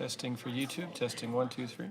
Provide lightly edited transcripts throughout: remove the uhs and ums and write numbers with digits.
Testing for YouTube. Testing 1, 2, 3.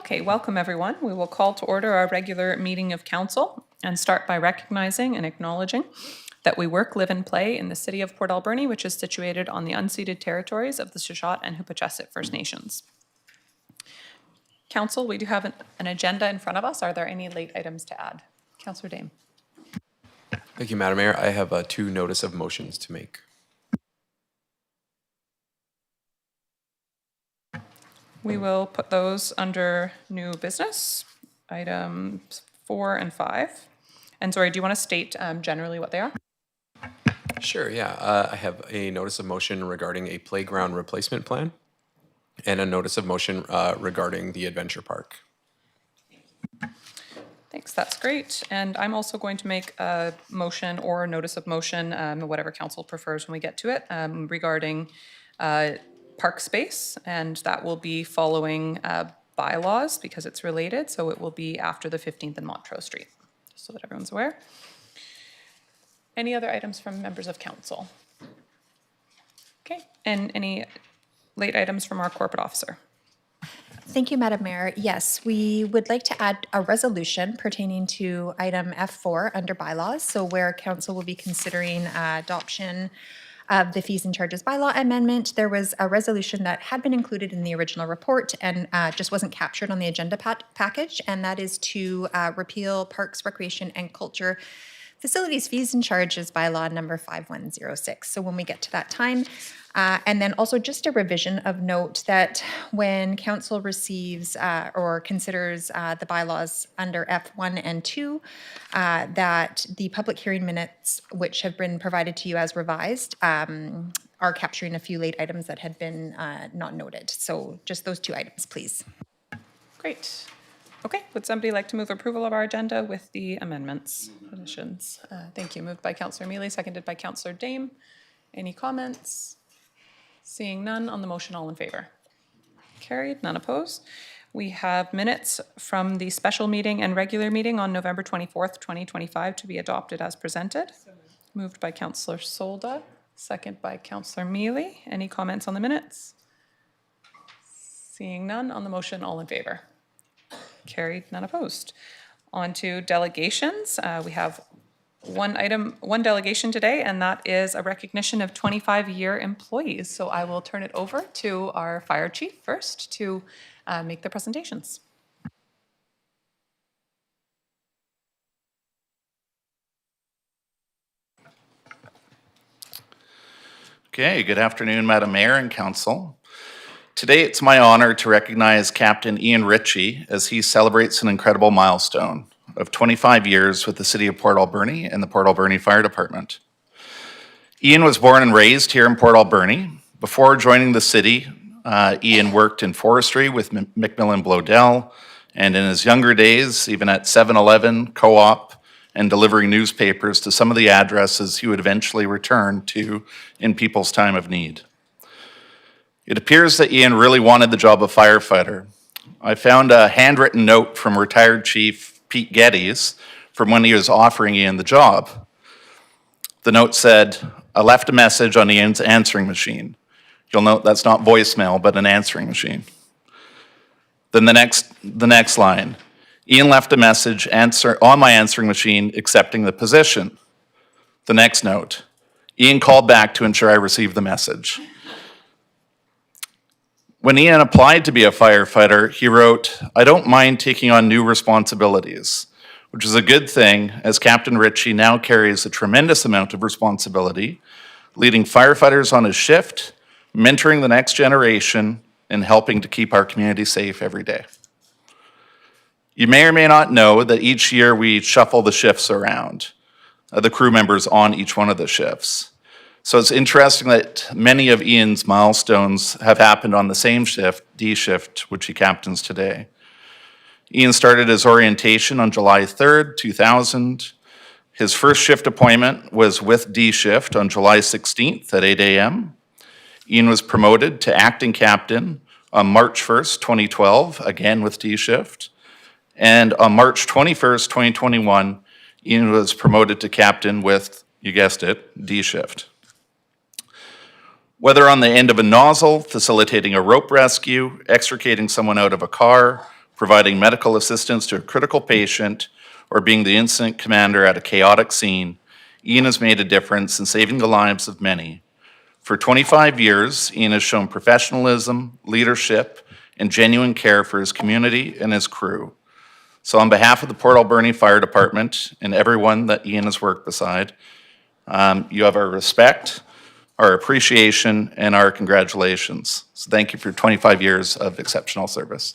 Okay, welcome everyone. We will call to order our regular meeting of council and start by recognizing and acknowledging that we work, live, and play in the city of Port Alberni, which is situated on the unceded territories of the Shuswap and Huipachesset First Nations. Council, we do have an agenda in front of us. Are there any late items to add? Councillor Dame. Thank you, Madam Mayor. I have two notice of motions to make. We will put those under new business, items 4 and 5. And sorry, do you want to state generally what they are? Sure, yeah. I have a notice of motion regarding a playground replacement plan and a notice of motion regarding the adventure park. Thanks, that's great. And I'm also going to make a motion or a notice of motion, whatever council prefers when we get to it, regarding park space. And that will be following bylaws because it's related. So it will be after the 15th and Montrose Street, just so that everyone's aware. Any other items from members of council? Okay, and any late items from our corporate officer? Thank you, Madam Mayor. Yes, we would like to add a resolution pertaining to item F4 under bylaws. So where council will be considering adoption of the fees and charges bylaw amendment, there was a resolution that had been included in the original report and just wasn't captured on the agenda package, and that is to repeal Parks, Recreation, and Culture Facilities Fees and Charges bylaw number 5106. So when we get to that time, and then also just a revision of note that when council receives or considers the bylaws under F1 and 2, that the public hearing minutes, which have been provided to you as revised, are capturing a few late items that had been not noted. So just those two items, please. Great. Okay, would somebody like to move approval of our agenda with the amendments, additions? Thank you. Moved by Councillor Mealy, seconded by Councillor Dame. Any comments? Seeing none on the motion, all in favor? Carried, none opposed. We have minutes from the special meeting and regular meeting on November 24th, 2025 to be adopted as presented. Moved by Councillor Solda, second by Councillor Mealy. Any comments on the minutes? Seeing none on the motion, all in favor? Carried, none opposed. On to delegations. We have one delegation today, and that is a recognition of 25-year employees. So I will turn it over to our fire chief first to make the presentations. Okay, good afternoon, Madam Mayor and Council. Today, it's my honor to recognize Captain Ian Ritchie as he celebrates an incredible milestone of 25 years with the City of Port Alberni and the Port Alberni Fire Department. Ian was born and raised here in Port Alberni. Before joining the city, Ian worked in forestry with Macmillan Blodell, and in his younger days, even at 7-Eleven, Co-op, and delivering newspapers to some of the addresses he would eventually return to in people's time of need. It appears that Ian really wanted the job of firefighter. I found a handwritten note from retired Chief Pete Geddes from when he was offering Ian the job. The note said, "I left a message on Ian's answering machine." You'll note that's not voicemail, but an answering machine. Then the next line, "Ian left a message on my answering machine accepting the position." The next note, "Ian called back to ensure I received the message." When Ian applied to be a firefighter, he wrote, "I don't mind taking on new responsibilities," which is a good thing as Captain Ritchie now carries a tremendous amount of responsibility, leading firefighters on his shift, mentoring the next generation, and helping to keep our community safe every day. You may or may not know that each year we shuffle the shifts around, the crew members on each one of the shifts. So it's interesting that many of Ian's milestones have happened on the same shift, D shift, which he captains today. Ian started his orientation on July 3rd, 2000. His first shift appointment was with D shift on July 16th at 8 a.m. Ian was promoted to acting captain on March 1st, 2012, again with D shift. And on March 21st, 2021, Ian was promoted to captain with, you guessed it, D shift. Whether on the end of a nozzle, facilitating a rope rescue, extricating someone out of a car, providing medical assistance to a critical patient, or being the incident commander at a chaotic scene, Ian has made a difference in saving the lives of many. For 25 years, Ian has shown professionalism, leadership, and genuine care for his community and his crew. So on behalf of the Port Alberni Fire Department and everyone that Ian has worked beside, you have our respect, our appreciation, and our congratulations. So thank you for 25 years of exceptional service.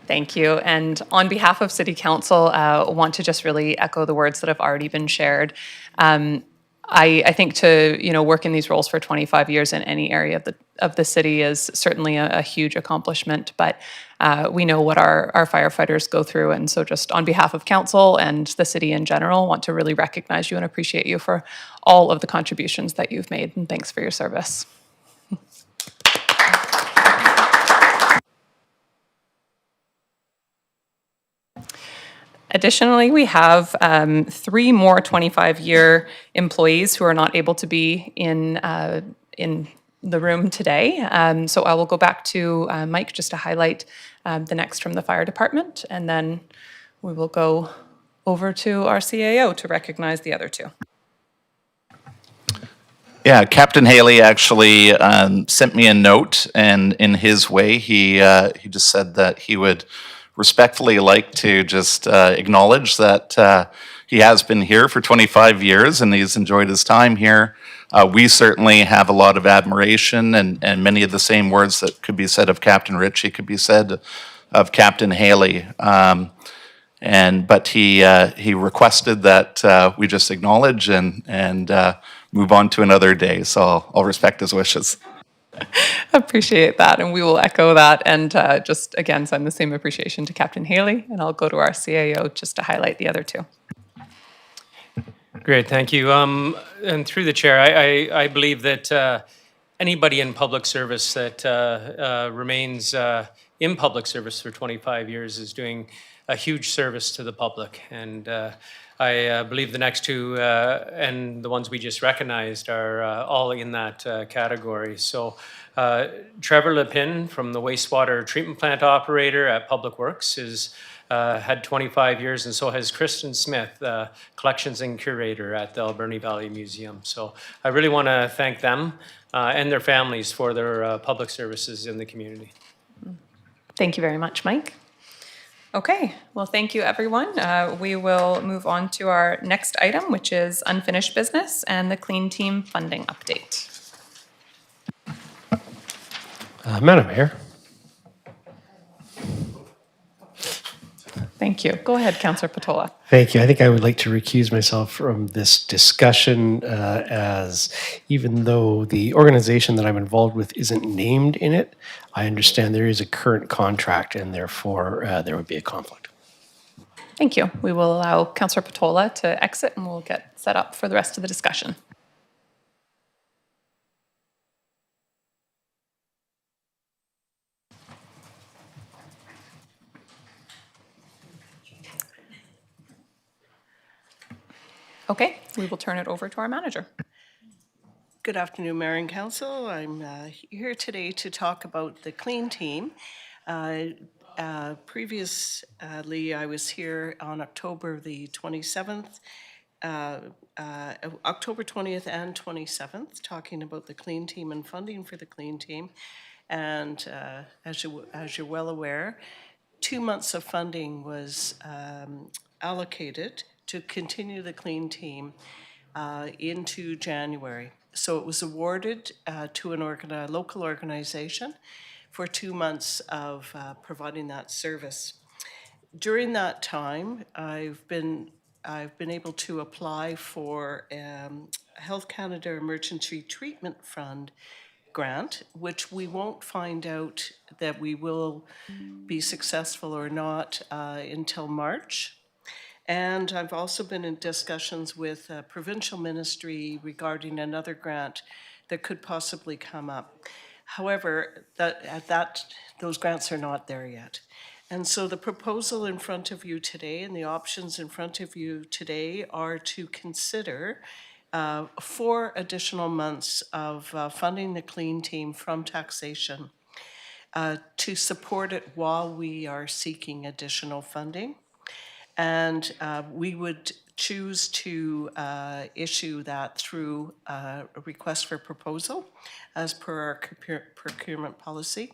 Thank you. And on behalf of City Council, want to just really echo the words that have already been shared. I think to work in these roles for 25 years in any area of the city is certainly a huge accomplishment. But we know what our firefighters go through, and so just on behalf of council and the city in general, want to really recognize you and appreciate you for all of the contributions that you've made. And thanks for your service. Additionally, we have 3 more 25-year employees who are not able to be in the room today. So I will go back to Mike just to highlight the next from the fire department, and then we will go over to our CAO to recognize the other 2. Yeah, Captain Haley actually sent me a note, and in his way, he just said that he would respectfully like to just acknowledge that he has been here for 25 years and he's enjoyed his time here. We certainly have a lot of admiration, and many of the same words that could be said of Captain Ritchie could be said of Captain Haley. But he requested that we just acknowledge and move on to another day. So I'll respect his wishes. Appreciate that, and we will echo that, and just again send the same appreciation to Captain Haley, and I'll go to our CAO just to highlight the other 2. Great, thank you. And through the chair, I believe that anybody in public service that remains in public service for 25 years is doing a huge service to the public. And I believe the next 2 and the ones we just recognized are all in that category. So Trevor Lepin from the wastewater treatment plant operator at Public Works is had 25 years, and so has Kristen Smith, collections and curator at the Alberni Valley Museum. So I really want to thank them and their families for their public services in the community. Thank you very much, Mike. Okay, well, thank you, everyone. We will move on to our next item, which is unfinished business and the Clean Team funding update. Madam Mayor. Thank you. Go ahead, Councillor Patola. Thank you. I think I would like to recuse myself from this discussion as even though the organization that I'm involved with isn't named in it, I understand there is a current contract and therefore there would be a conflict. Thank you. We will allow Councillor Patola to exit and we'll get set up for the rest of the discussion. Okay, we will turn it over to our manager. Good afternoon, Mayor and Council. I'm here today to talk about the Clean Team. Previously, I was here on October the 27th, October 20th and 27th, talking about the Clean Team and funding for the Clean Team. And as you're well aware, 2 months of funding was allocated to continue the Clean Team into January. So it was awarded to a local organization for 2 months of providing that service. During that time, I've been I've been able to apply for Health Canada Emergency Treatment Fund grant, which we won't find out that we will be successful or not until March. And I've also been in discussions with provincial ministry regarding another grant that could possibly come up. However, those grants are not there yet. And so the proposal in front of you today and the options in front of you today are to consider 4 additional months of funding the Clean Team from taxation to support it while we are seeking additional funding. And we would choose to issue that through a request for proposal as per our procurement policy.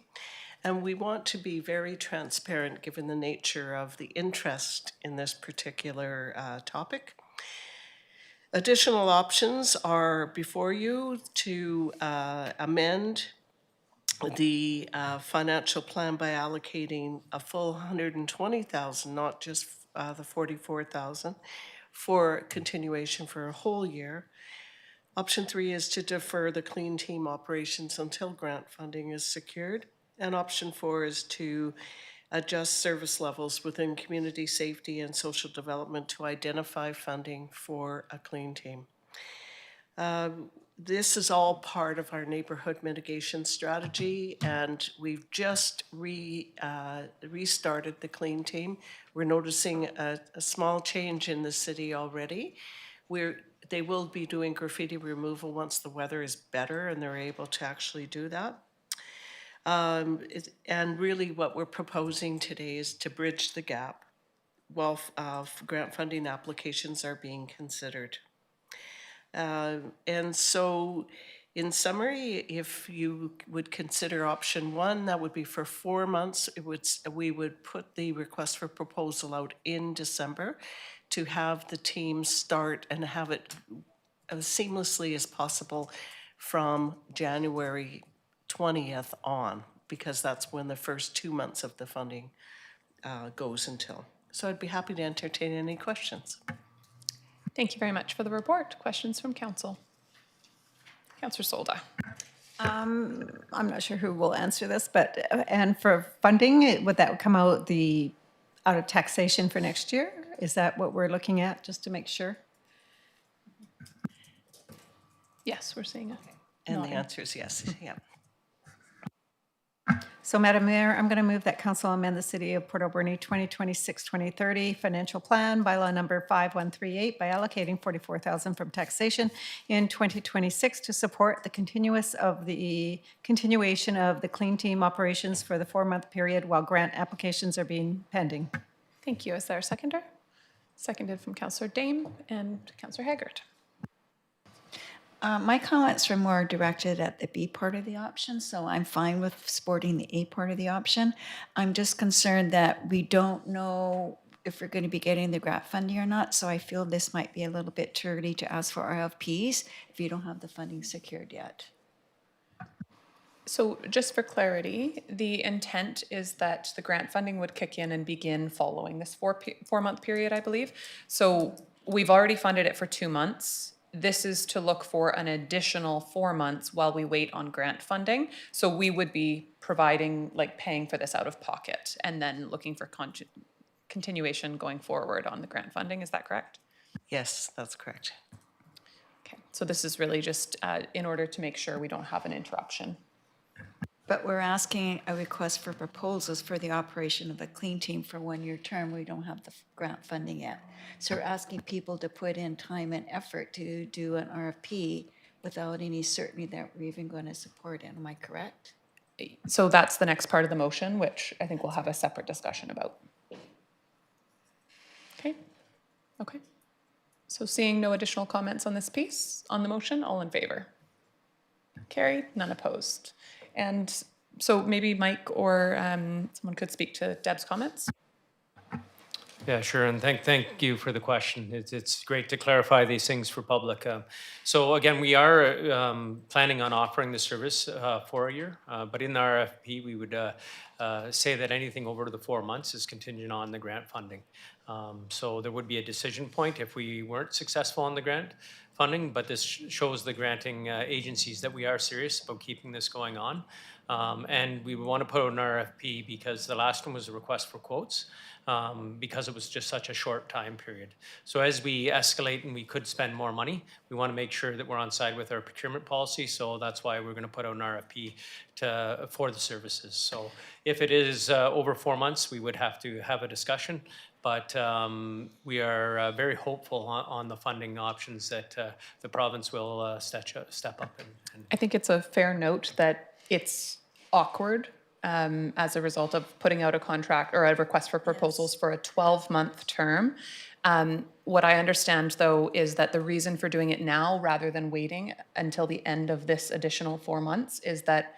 And we want to be very transparent given the nature of the interest in this particular topic. Additional options are before you to amend the financial plan by allocating a full 120,000, not just the 44,000, for continuation for a whole year. Option 3 is to defer the Clean Team operations until grant funding is secured. And option 4 is to adjust service levels within community safety and social development to identify funding for a Clean Team. This is all part of our neighborhood mitigation strategy, and we've just restarted the Clean Team. We're noticing a small change in the city already. They will be doing graffiti removal once the weather is better and they're able to actually do that. And really what we're proposing today is to bridge the gap while grant funding applications are being considered. And so in summary, if you would consider option 1, that would be for 4 months. We would put the request for proposal out in December to have the team start and have it as seamlessly as possible from January 20th on, because that's when the first 2 months of the funding goes until. So I'd be happy to entertain any questions. Thank you very much for the report. Questions from council? Councillor Solda. I'm not sure who will answer this, but, and for funding, would that come out of taxation for next year? Is that what we're looking at, just to make sure? Yes, we're seeing it. And the nodding. answer is yes, yeah. So, Madam Mayor, I'm going to move that council amend the City of Port Alberni 2026-2030 financial plan, bylaw number 5138, by allocating 44,000 from taxation in 2026 to support the continuation of the Clean Team operations for the 4-month period while grant applications are being pending. Thank you. Is there a seconder? Seconded from Councillor Dame and Councillor Haggard. My comments were more directed at the B part of the option, so I'm fine with supporting the A part of the option. I'm just concerned that we don't know if we're going to be getting the grant funding or not, so I feel this might be a little bit too early to ask for RFPs if you don't have the funding secured yet. So just for clarity, the intent is that the grant funding would kick in and begin following this 4-month period, I believe. So we've already funded it for 2 months. This is to look for an additional 4 months while we wait on grant funding. So we would be providing, like paying for this out of pocket and then looking for continuation going forward on the grant funding. Is that correct? Yes, that's correct. Okay, so this is really just in order to make sure we don't have an interruption. But we're asking a request for proposals for the operation of the Clean Team for 1-year term. We don't have the grant funding yet. So we're asking people to put in time and effort to do an RFP without any certainty that we're even going to support it. Am I correct? So that's the next part of the motion, which I think we'll have a separate discussion about. Okay, okay. So seeing no additional comments on this piece, on the motion, all in favor? Carried, none opposed. And so maybe Mike or someone could speak to Deb's comments. Yeah, sure, and thank you for the question. It's great to clarify these things for public. So again, we are planning on offering the service for a year, but in the RFP, we would say that anything over the 4 months is contingent on the grant funding. So there would be a decision point if we weren't successful on the grant funding, but this shows the granting agencies that we are serious about keeping this going on. And we want to put out an RFP because the last one was a request for quotes because it was just such a short time period. So as we escalate and we could spend more money, we want to make sure that we're on side with our procurement policy. So that's why we're going to put out an RFP for the services. So if it is over 4 months, we would have to have a discussion. But we are very hopeful on the funding options that the province will step up. I think it's a fair note that it's awkward as a result of putting out a contract or a request for proposals for a 12-month term. What I understand, though, is that the reason for doing it now rather than waiting until the end of this additional 4 months is that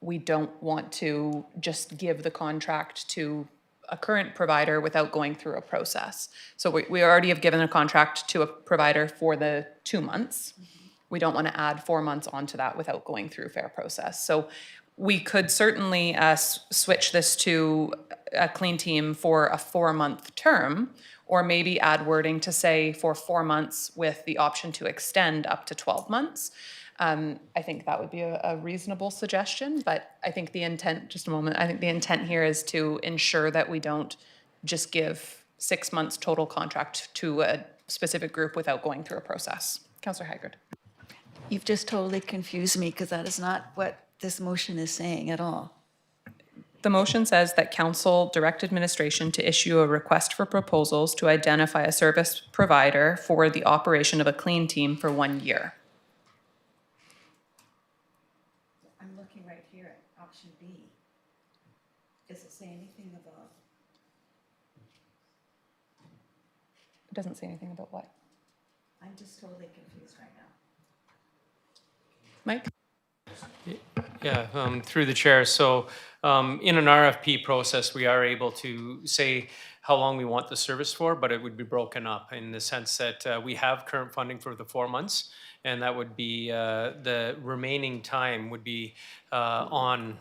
we don't want to just give the contract to a current provider without going through a process. So we already have given a contract to a provider for the 2 months. We don't want to add 4 months onto that without going through fair process. So we could certainly switch this to a clean team for a 4-month term, or maybe add wording to say for 4 months with the option to extend up to 12 months. I think that would be a reasonable suggestion, but I think the intent, just a moment, I think the intent here is to ensure that we don't just give 6 months total contract to a specific group without going through a process. Councillor Haggard. You've just totally confused me because that is not what this motion is saying at all. The motion says that council direct administration to issue a request for proposals to identify a service provider for the operation of a clean team for 1 year. I'm looking right here at option B. Does it say anything about? It doesn't say anything about what. I'm just totally confused right now. Mike? Yeah, through the chair. So in an RFP process, we are able to say how long we want the service for, but it would be broken up in the sense that we have current funding for the 4 months, and that would be the remaining time would be dependent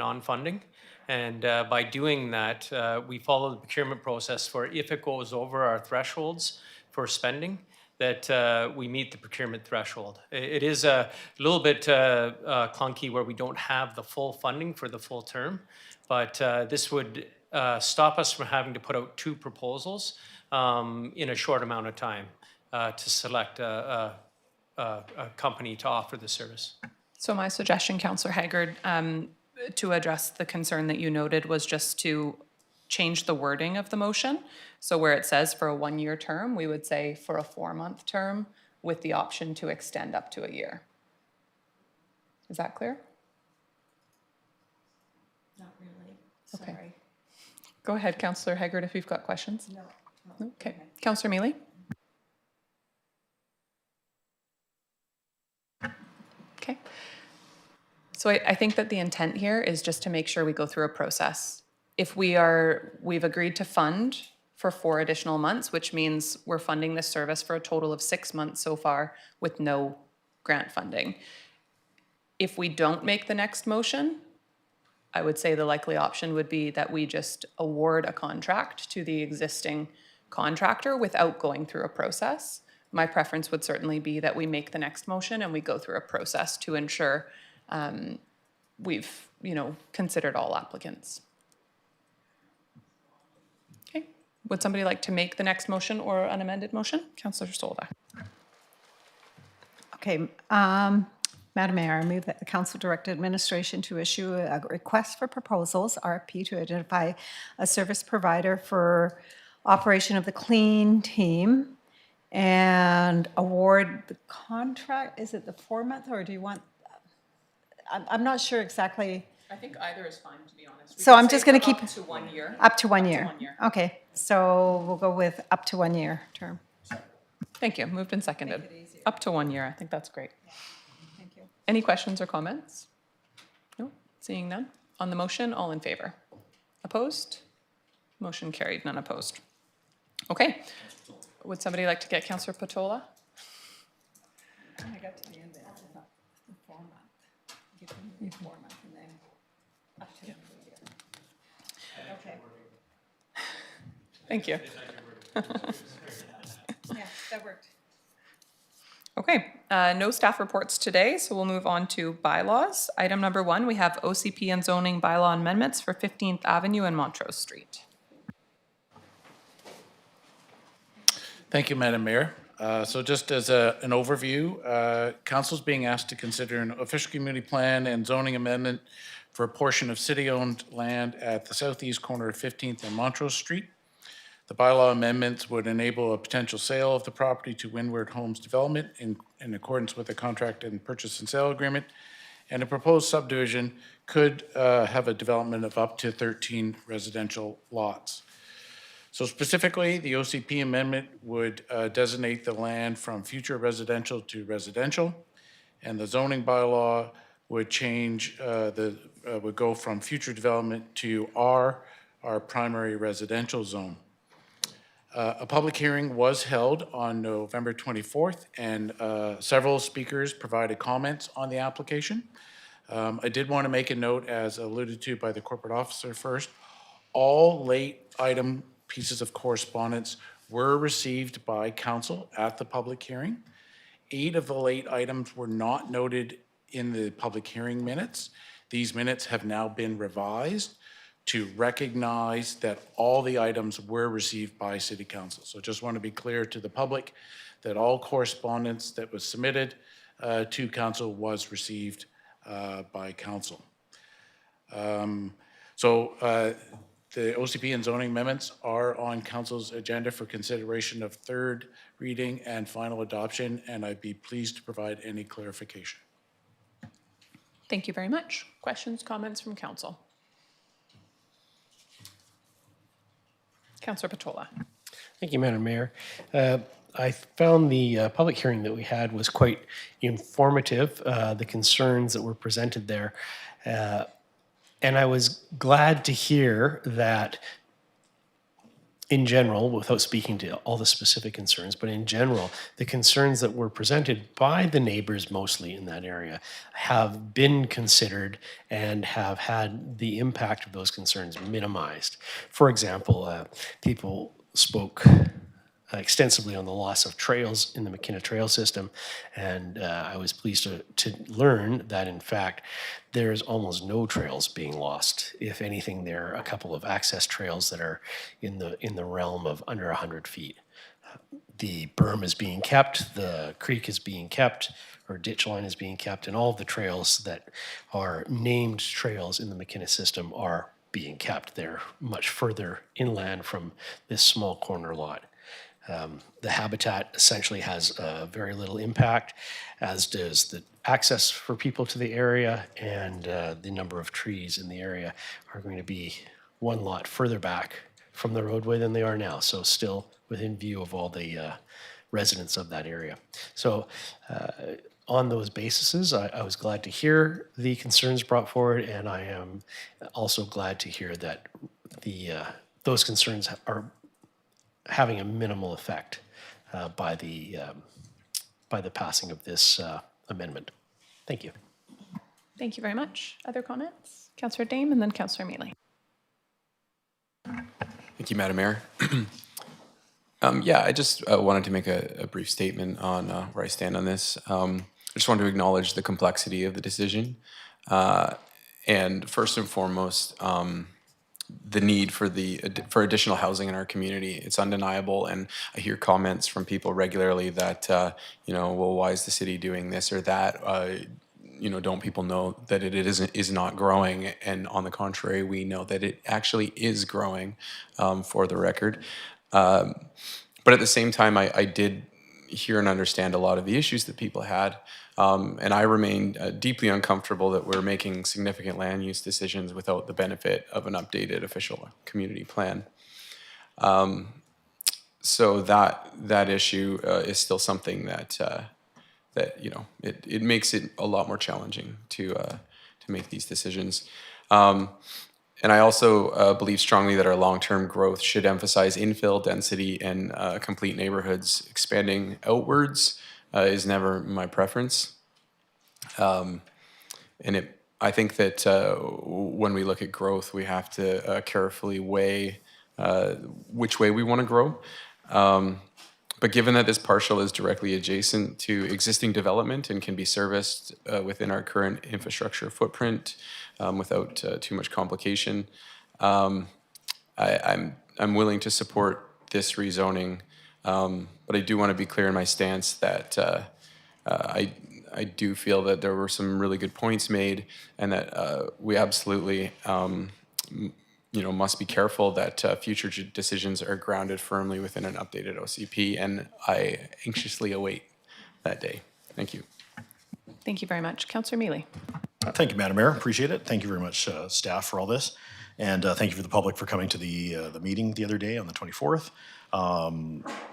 on funding. And by doing that, we follow the procurement process for if it goes over our thresholds for spending, that we meet the procurement threshold. It is a little bit clunky where we don't have the full funding for the full term, but this would stop us from having to put out 2 proposals in a short amount of time to select a company to offer the service. So my suggestion, Councillor Haggard, to address the concern that you noted was just to change the wording of the motion. So where it says for a 1-year term, we would say for a 4-month term with the option to extend up to a year. Is that clear? Not really. Okay. Sorry. Go ahead, Councillor Haggard, if you've got questions. No. Okay. Councillor Mealy? Okay. So I think that the intent here is just to make sure we go through a process. If we've agreed to fund for 4 additional months, which means we're funding this service for a total of 6 months so far with no grant funding. If we don't make the next motion, I would say the likely option would be that we just award a contract to the existing contractor without going through a process. My preference would certainly be that we make the next motion and we go through a process to ensure we've, considered all applicants. Okay, would somebody like to make the next motion or an amended motion? Councillor Solda. Okay, Madam Mayor, I move that the council direct administration to issue a request for proposals, RFP, to identify a service provider for operation of the clean team and award the contract. Is it the 4-month or do you want, I'm not sure exactly. I think either is fine, to be honest. So I'm just going to keep. Up to 1 year. Up to 1 year. 1 year. Okay, so we'll go with up to 1 year term. Thank you, moved and seconded. Up to 1 year, I think that's great. Thank you. Any questions or comments? No, seeing none. On the motion, all in favor? Opposed? Motion carried, none opposed. Okay, would somebody like to get Councillor Patola? I got to the end there, I thought the 4-month. Give them the 4-month and then up to 1 year. Okay. Thank you. Yeah, that worked. Okay, no staff reports today, so we'll move on to bylaws. Item number 1, we have OCP and zoning bylaw amendments for 15th Avenue and Montrose Street. Thank you, Madam Mayor. So just as an overview, council's being asked to consider an official community plan and zoning amendment for a portion of city-owned land at the southeast corner of 15th and Montrose Street. The bylaw amendments would enable a potential sale of the property to Windward Homes Development in accordance with the contract and purchase and sale agreement. And a proposed subdivision could have a development of up to 13 residential lots. So specifically, the OCP amendment would designate the land from future residential to residential, and the zoning bylaw would change, would go from future development to our primary residential zone. A public hearing was held on November 24th, and several speakers provided comments on the application. I did want to make a note, as alluded to by the corporate officer first, all late item pieces of correspondence were received by council at the public hearing. 8 of the late items were not noted in the public hearing minutes. These minutes have now been revised to recognize that all the items were received by City Council. So just want to be clear to the public that all correspondence that was submitted to Council was received by Council. The OCP and zoning amendments are on Council's agenda for consideration of third reading and final adoption, and I'd be pleased to provide any clarification. Thank you very much. Questions, comments from council? Councillor Patola. Thank you, Madam Mayor. I found the public hearing that we had was quite informative, the concerns that were presented there. And I was glad to hear that in general, without speaking to all the specific concerns, but in general, the concerns that were presented by the neighbors mostly in that area have been considered and have had the impact of those concerns minimized. For example, people spoke extensively on the loss of trails in the McKenna Trail system, and I was pleased to learn that in fact there's almost no trails being lost. If anything, there are a couple of access trails that are in the realm of under 100 feet. The berm is being kept, the creek is being kept, or ditch line is being kept, and all of the trails that are named trails in the McKenna system are being kept. They're much further inland from this small corner lot. The habitat essentially has very little impact, as does the access for people to the area, and the number of trees in the area are going to be one lot further back from the roadway than they are now, so still within view of all the residents of that area. So on those bases, I was glad to hear the concerns brought forward, and I am also glad to hear that those concerns are having a minimal effect by the passing of this amendment. Thank you. Thank you very much. Other comments? Councillor Dame and then Councillor Mealy. Thank you, Madam Mayor. Yeah, I just wanted to make a brief statement on where I stand on this. I just wanted to acknowledge the complexity of the decision. And first and foremost, the need for additional housing in our community. It's undeniable, and I hear comments from people regularly that well, why is the city doing this or that? Don't people know that it is not growing? And on the contrary, we know that it actually is growing, for the record. But at the same time, I did hear and understand a lot of the issues that people had. And I remain deeply uncomfortable that we're making significant land use decisions without the benefit of an updated official community plan. So that issue is still something that it makes it a lot more challenging to make these decisions. And I also believe strongly that our long-term growth should emphasize infill density and complete neighborhoods. Expanding outwards is never my preference. I think that when we look at growth, we have to carefully weigh which way we want to grow. But given that this parcel is directly adjacent to existing development and can be serviced within our current infrastructure footprint without too much complication, I'm willing to support this rezoning. But I do want to be clear in my stance that I do feel that there were some really good points made, and that we absolutely must be careful that future decisions are grounded firmly within an updated OCP, and I anxiously await that day. Thank you. Thank you very much. Councillor Mealy. Thank you, Madam Mayor. Appreciate it. Thank you very much, staff, for all this. And thank you for the public for coming to the meeting the other day on the 24th.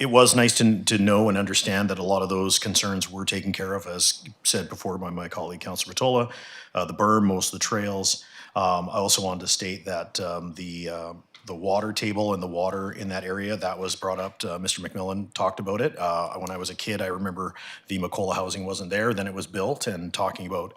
It was nice to know and understand that a lot of those concerns were taken care of, as said before by my colleague, Councillor Vitola, the berm, most of the trails. I also wanted to state that the water table and the water in that area, that was brought up. Mr. McMillan talked about it. When I was a kid, I remember the Macola housing wasn't there, then it was built, and talking about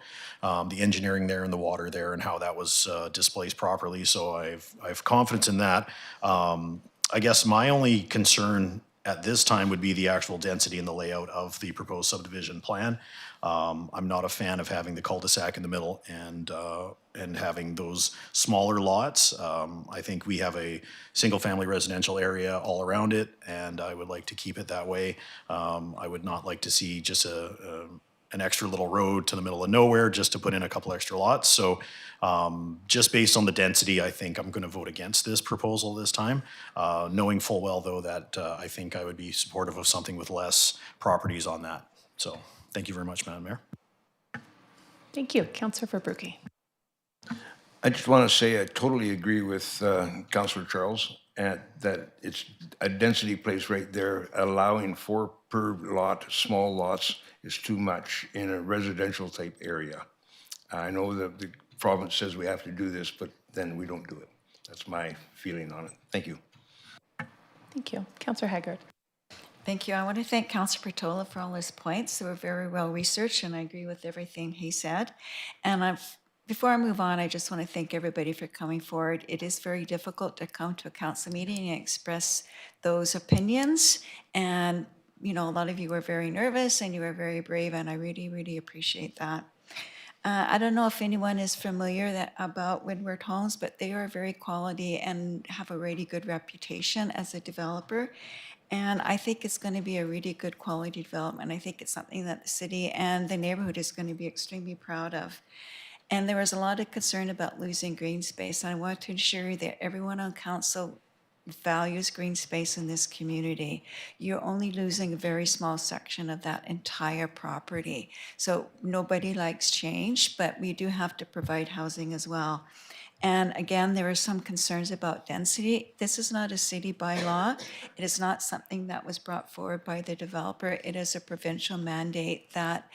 the engineering there and the water there and how that was displaced properly. So I've confidence in that. I guess my only concern at this time would be the actual density and the layout of the proposed subdivision plan. I'm not a fan of having the cul-de-sac in the middle and having those smaller lots. I think we have a single-family residential area all around it, and I would like to keep it that way. I would not like to see just an extra little road to the middle of nowhere just to put in a couple extra lots. So just based on the density, I think I'm going to vote against this proposal this time, knowing full well, though, that I think I would be supportive of something with less properties on that. So thank you very much, Madam Mayor. Thank you. Councillor Verbrucki. I just want to say I totally agree with Councillor Charles, and that it's a density place right there. Allowing 4 per lot, small lots, is too much in a residential type area. I know that the province says we have to do this, but then we don't do it. That's my feeling on it. Thank you. Thank you. Councillor Haggard. Thank you. I want to thank Councillor Patola for all his points. They were very well researched, and I agree with everything he said. And before I move on, I just want to thank everybody for coming forward. It is very difficult to come to a council meeting and express those opinions. And, you know, a lot of you were very nervous and you were very brave, and I really, really appreciate that. I don't know if anyone is familiar about Windward Homes, but they are very quality and have a really good reputation as a developer. And I think it's going to be a really good quality development. I think it's something that the city and the neighborhood is going to be extremely proud of. And there was a lot of concern about losing green space. And I want to ensure you that everyone on council values green space in this community. You're only losing a very small section of that entire property. So nobody likes change, but we do have to provide housing as well. And again, there are some concerns about density. This is not a city bylaw. It is not something that was brought forward by the developer. It is a provincial mandate that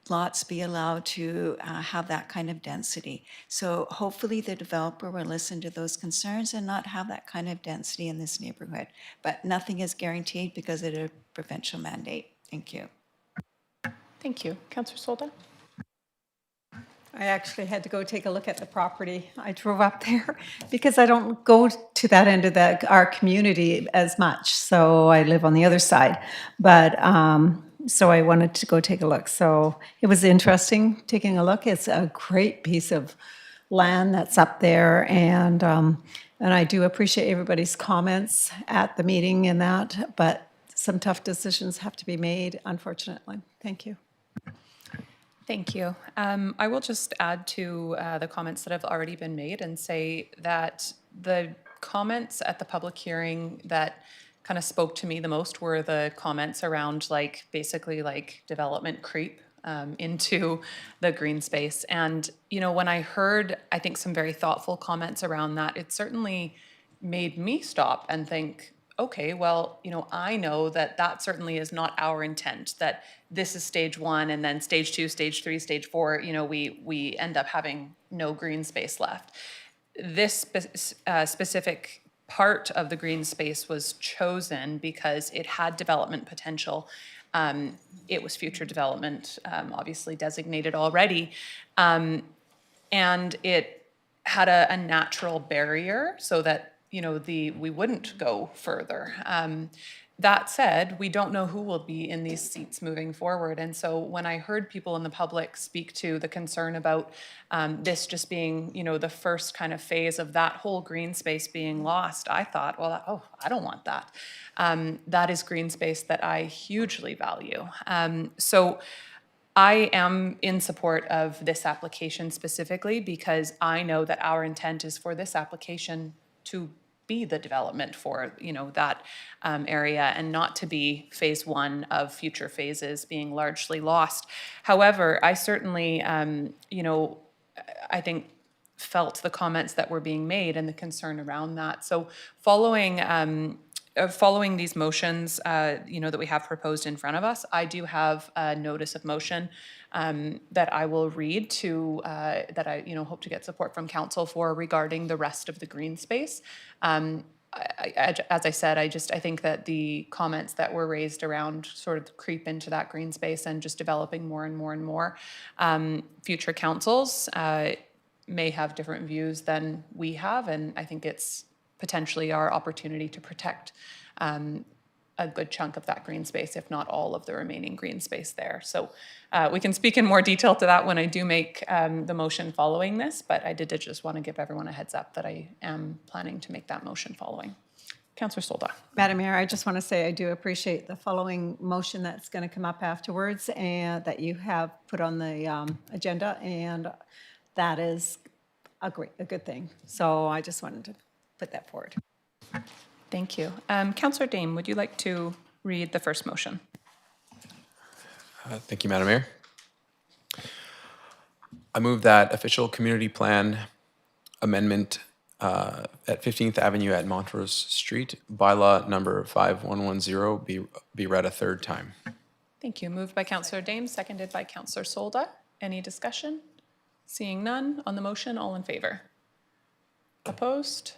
lots be allowed to have that kind of density. So hopefully the developer will listen to those concerns and not have that kind of density in this neighborhood. But nothing is guaranteed because it is a provincial mandate. Thank you. Thank you. Councillor Solda. I actually had to go take a look at the property. I drove up there because I don't go to that end of our community as much. So I live on the other side. But so I wanted to go take a look. So it was interesting taking a look. It's a great piece of land that's up there. And I do appreciate everybody's comments at the meeting and that. But some tough decisions have to be made, unfortunately. Thank you. Thank you. I will just add to the comments that have already been made and say that the comments at the public hearing that kind of spoke to me the most were the comments around basically development creep into the green space. And, you know, when I heard, I think, some very thoughtful comments around that, it certainly made me stop and think, okay, well, you know, I know that that certainly is not our intent, that this is stage 1 and then stage 2, stage 3, stage 4, you know, we end up having no green space left. This specific part of the green space was chosen because it had development potential. It was future development, obviously designated already. And it had a natural barrier so that we wouldn't go further. That said, we don't know who will be in these seats moving forward. And so when I heard people in the public speak to the concern about this just being, the first kind of phase of that whole green space being lost, I thought, well, I don't want that. That is green space that I hugely value. So I am in support of this application specifically because I know that our intent is for this application to be the development for, that area and not to be phase one of future phases being largely lost. However, I certainly, I think felt the comments that were being made and the concern around that. So following these motions, that we have proposed in front of us, I do have a notice of motion that I will read to, that I, hope to get support from council for regarding the rest of the green space. As I said, I think that the comments that were raised around sort of creep into that green space and just developing more and more and more. Future councils may have different views than we have, and I think it's potentially our opportunity to protect a good chunk of that green space, if not all of the remaining green space there. So we can speak in more detail to that when I do make the motion following this, but I did just want to give everyone a heads up that I am planning to make that motion following. Councillor Solda. Madam Mayor, I just want to say I do appreciate the following motion that's going to come up afterwards and that you have put on the agenda, and that is a good thing. So I just wanted to put that forward. Thank you. Councillor Dame, would you like to read the first motion? Thank you, Madam Mayor. I move that official community plan amendment at 15th Avenue at Montrose Street, bylaw number 5110 be read a third time. Thank you. Moved by Councillor Dame, seconded by Councillor Solda. Any discussion? Seeing none. On the motion, all in favor? Opposed?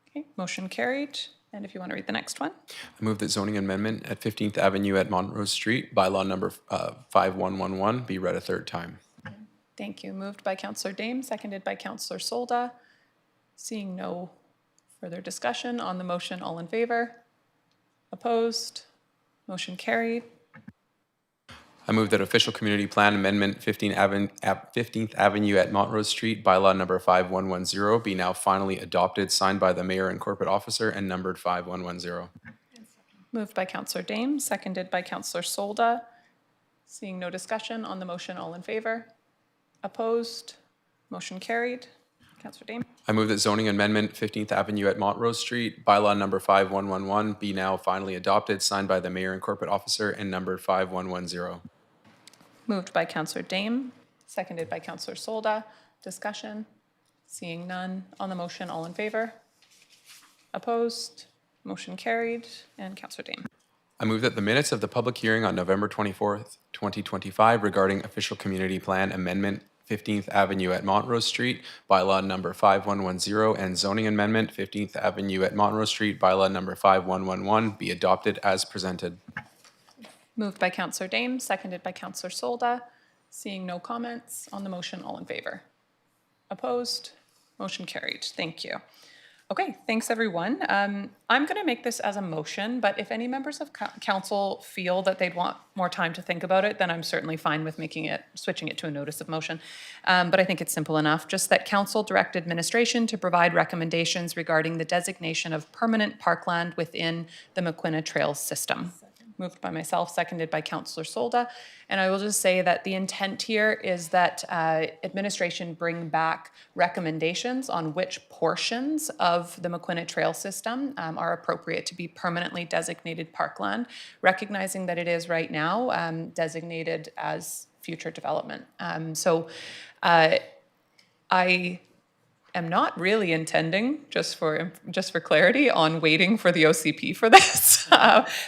Okay, motion carried. And if you want to read the next one. I move that zoning amendment at 15th Avenue at Montrose Street, bylaw number 5111 be read a third time. Thank you. Moved by Councillor Dame, seconded by Councillor Solda. Seeing no further discussion on the motion, all in favor? Opposed? Motion carried. I move that official community plan amendment 15th Avenue at Montrose Street, bylaw number 5110 be now finally adopted, signed by the mayor and corporate officer and numbered 5110. Moved by Councillor Dame, seconded by Councillor Solda. Seeing no discussion on the motion, all in favor? Opposed? Motion carried. Councillor Dame. I move that zoning amendment 15th Avenue at Montrose Street, bylaw number 5111 be now finally adopted, signed by the mayor and corporate officer and numbered 5110. Moved by Councillor Dame, seconded by Councillor Solda. Discussion? Seeing none. On the motion, all in favor? Opposed? Motion carried. And Councillor Dame. I move that the minutes of the public hearing on November 24th, 2025 regarding official community plan amendment 15th Avenue at Montrose Street, bylaw number 5110, and zoning amendment 15th Avenue at Montrose Street, bylaw number 5111 be adopted as presented. Moved by Councillor Dame, seconded by Councillor Solda. Seeing no comments on the motion, all in favor? Opposed? Motion carried. Thank you. Okay, thanks everyone. I'm going to make this as a motion, but if any members of council feel that they'd want more time to think about it, then I'm certainly fine with switching it to a notice of motion. But I think it's simple enough, just that council direct administration to provide recommendations regarding the designation of permanent parkland within the McQuina Trails system. Moved by myself, seconded by Councillor Solda. And I will just say that the intent here is that administration bring back recommendations on which portions of the McQuina Trail system are appropriate to be permanently designated parkland, recognizing that it is right now designated as future development. So I am not really intending, just for clarity, on waiting for the OCP for this.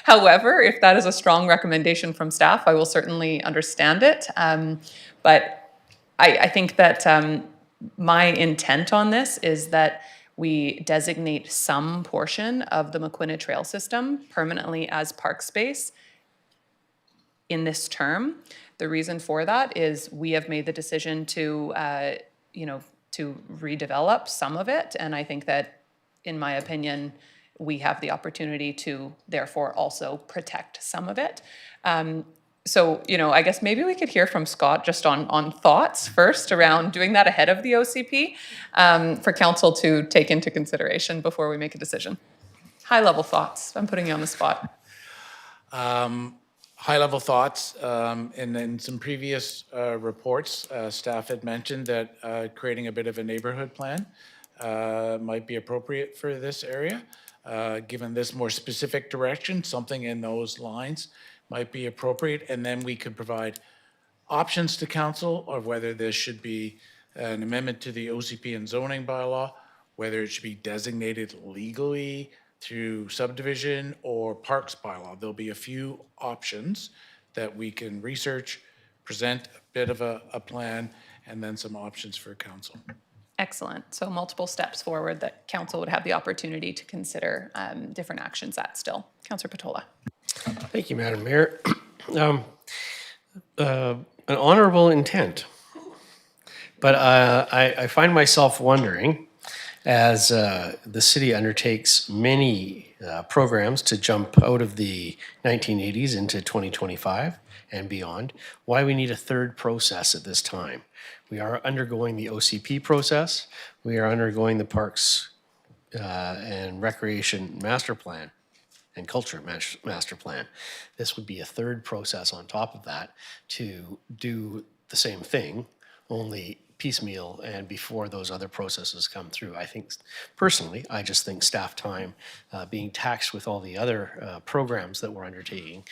However, if that is a strong recommendation from staff, I will certainly understand it. But I think that my intent on this is that we designate some portion of the McQuina Trail system permanently as park space in this term. The reason for that is we have made the decision to, to redevelop some of it, and I think that in my opinion, we have the opportunity to therefore also protect some of it. So, I guess maybe we could hear from Scott just on thoughts first around doing that ahead of the OCP for council to take into consideration before we make a decision. High-level thoughts. I'm putting you on the spot. High-level thoughts. In some previous reports, staff had mentioned that creating a bit of a neighborhood plan might be appropriate for this area. Given this more specific direction, something in those lines might be appropriate, and then we could provide options to council of whether this should be an amendment to the OCP and zoning bylaw, whether it should be designated legally through subdivision or parks bylaw. There'll be a few options that we can research, present a bit of a plan, and then some options for council. Excellent. So multiple steps forward that council would have the opportunity to consider different actions at still. Councillor Patola. Thank you, Madam Mayor. An honorable intent, but I find myself wondering, as the city undertakes many programs to jump out of the 1980s into 2025 and beyond, why we need a third process at this time. We are undergoing the OCP process. We are undergoing the Parks and Recreation Master Plan and Culture Master Plan. This would be a third process on top of that to do the same thing, only piecemeal and before those other processes come through. I think, personally, I just think staff time being taxed with all the other programs that we're undertaking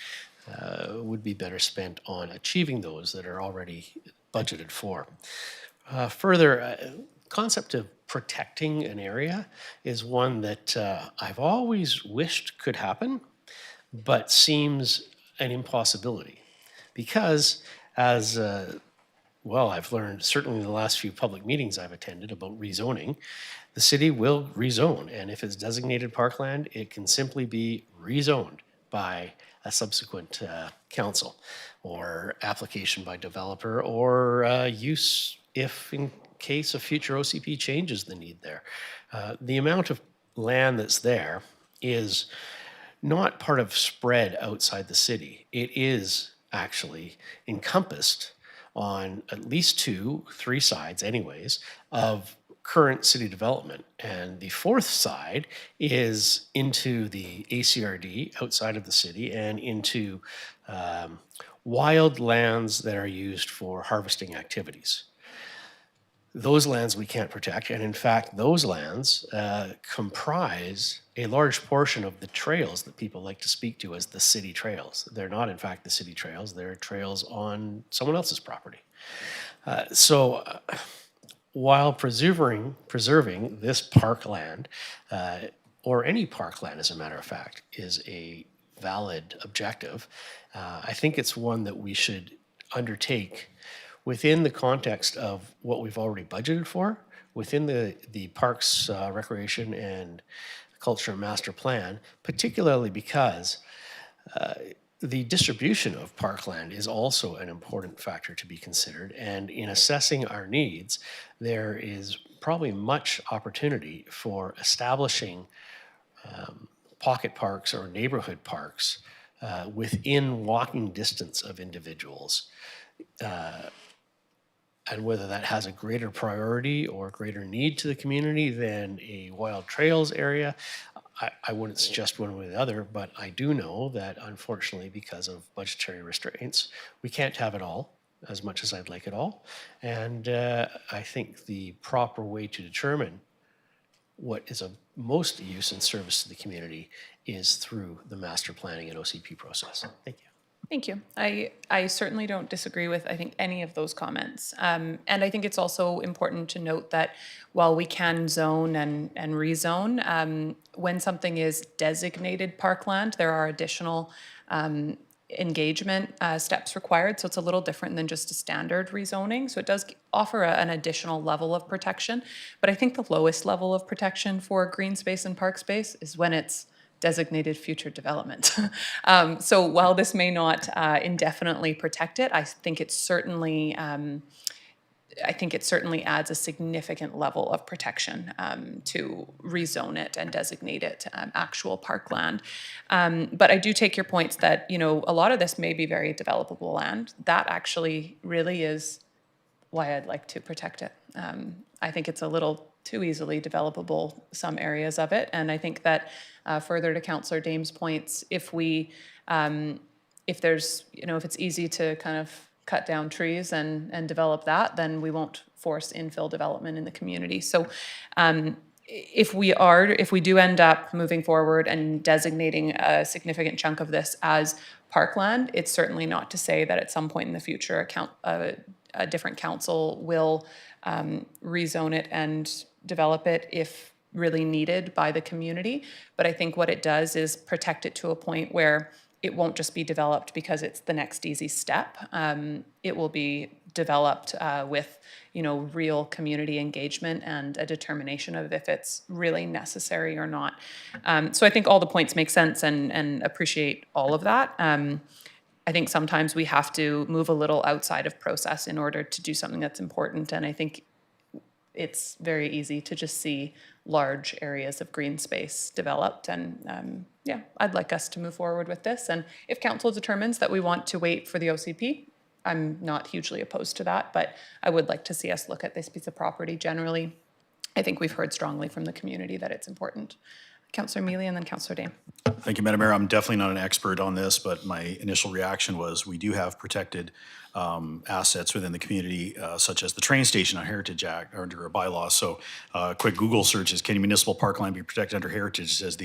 would be better spent on achieving those that are already budgeted for. Further, concept of protecting an area is one that I've always wished could happen, but seems an impossibility. Because as well, I've learned certainly in the last few public meetings I've attended about rezoning, the city will rezone. And if it's designated parkland, it can simply be rezoned by a subsequent council or application by developer or use if in case a future OCP changes the need there. The amount of land that's there is not part of spread outside the city. It is actually encompassed on at least 2-3 sides anyways of current city development. And the fourth side is into the ACRD outside of the city and into wild lands that are used for harvesting activities. Those lands we can't protect, and in fact, those lands comprise a large portion of the trails that people like to speak to as the city trails. They're not, in fact, the city trails. They're trails on someone else's property. While preserving this parkland, or any parkland, as a matter of fact, is a valid objective, I think it's one that we should undertake within the context of what we've already budgeted for, within the Parks, Recreation, and Culture Master Plan, particularly because the distribution of parkland is also an important factor to be considered. And in assessing our needs, there is probably much opportunity for establishing pocket parks or neighborhood parks within walking distance of individuals. And whether that has a greater priority or greater need to the community than a wild trails area, I wouldn't suggest one way or the other, but I do know that unfortunately, because of budgetary restraints, we can't have it all as much as I'd like it all. And I think the proper way to determine what is of most use and service to the community is through the master planning and OCP process. Thank you. Thank you. I certainly don't disagree with, I think, any of those comments. And I think it's also important to note that while we can zone and rezone, when something is designated parkland, there are additional engagement steps required. So it's a little different than just a standard rezoning. So it does offer an additional level of protection. But I think the lowest level of protection for green space and park space is when it's designated future development. So while this may not indefinitely protect it, I think it certainly I think it certainly adds a significant level of protection to rezone it and designate it actual parkland. But I do take your points that, you know, a lot of this may be very developable land. That actually really is why I'd like to protect it. I think it's a little too easily developable, some areas of it. And I think that further to Councillor Dame's points, if we, if there's, you know, if it's easy to kind of cut down trees and develop that, then we won't force infill development in the community. So if we do end up moving forward and designating a significant chunk of this as parkland, it's certainly not to say that at some point in the future, a different council will rezone it and develop it if really needed by the community. But I think what it does is protect it to a point where it won't just be developed because it's the next easy step. It will be developed with, you know, real community engagement and a determination of if it's really necessary or not. So I think all the points make sense and appreciate all of that. I think sometimes we have to move a little outside of process in order to do something that's important. And I think it's very easy to just see large areas of green space developed. And yeah, I'd like us to move forward with this. And if council determines that we want to wait for the OCP, I'm not hugely opposed to that, but I would like to see us look at this piece of property generally. I think we've heard strongly from the community that it's important. Councillor Mealy and then Councillor Dame. Thank you, Madam Mayor. I'm definitely not an expert on this, but my initial reaction was we do have protected assets within the community, such as the train station on Heritage Act or under a bylaw. So quick Google search is, can municipal parkland be protected under Heritage? It says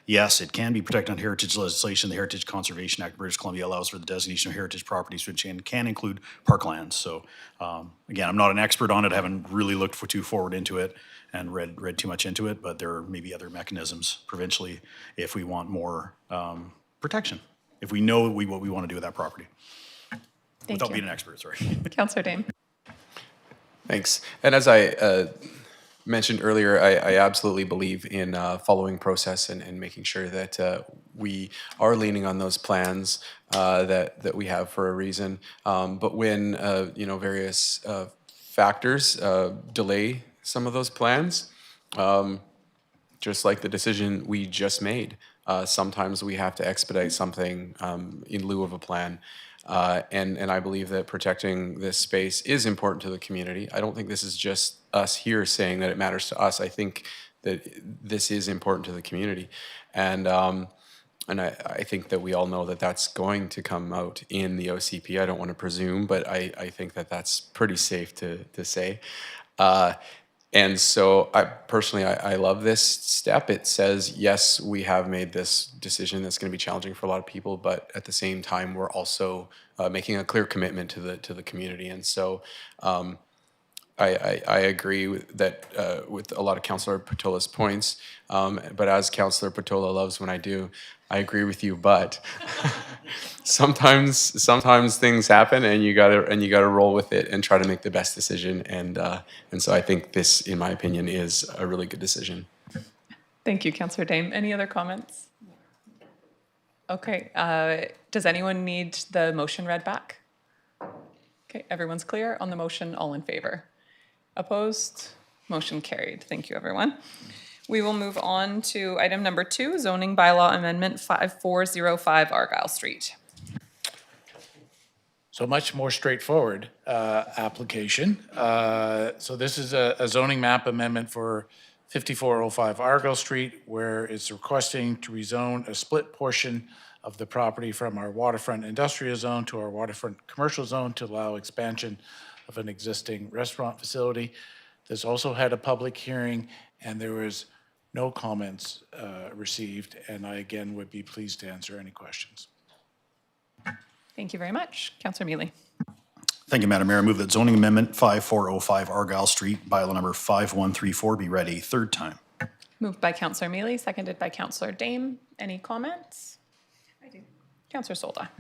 yes, it can be protected under Heritage legislation. The Heritage Conservation Act of British Columbia allows for the designation of heritage properties, which can include parklands. So again, I'm not an expert on it. I haven't really looked too forward into it and read too much into it, but there may be other mechanisms provincially if we want more protection, if we know what we want to do with that property. Thank Without you. being an expert, sorry. Councillor Dame. Thanks. And as I mentioned earlier, I absolutely believe in following process and making sure that we are leaning on those plans that we have for a reason. But when you know, various factors delay some of those plans, just like the decision we just made, sometimes we have to expedite something in lieu of a plan. And I believe that protecting this space is important to the community. I don't think this is just us here saying that it matters to us. I think that this is important to the community. And I think that we all know that that's going to come out in the OCP. I don't want to presume, but I think that that's pretty safe to say. And so I personally love this step. It says, yes, we have made this decision that's going to be challenging for a lot of people, but at the same time, we're also making a clear commitment to the community. And so I agree with that with a lot of Councillor Patola's points. But as Councillor Patola loves when I do, I agree with you. But sometimes things happen, and you gotta roll with it and try to make the best decision. And so I think this, in my opinion, is a really good decision. Thank you, Councillor Dame. Any other comments? Okay. Does anyone need the motion read back? Okay, everyone's clear on the motion. All in favor? Opposed? Motion carried. Thank you, everyone. We will move on to item number 2, zoning bylaw amendment 5405 Argyle Street. So much more straightforward application. So this is a zoning map amendment for 5405 Argyle Street, where it's requesting to rezone a split portion of the property from our waterfront industrial zone to our waterfront commercial zone to allow expansion of an existing restaurant facility. This also had a public hearing, and there was no comments received, and I again would be pleased to answer any questions. Thank you very much. Councillor Mealy. Thank you, Madam Mayor. I move that zoning amendment 5405 Argyle Street, bylaw number 5134, be read a third time. Moved by Councillor Mealy, seconded by Councillor Dame. Any comments? I do. Councillor Solda.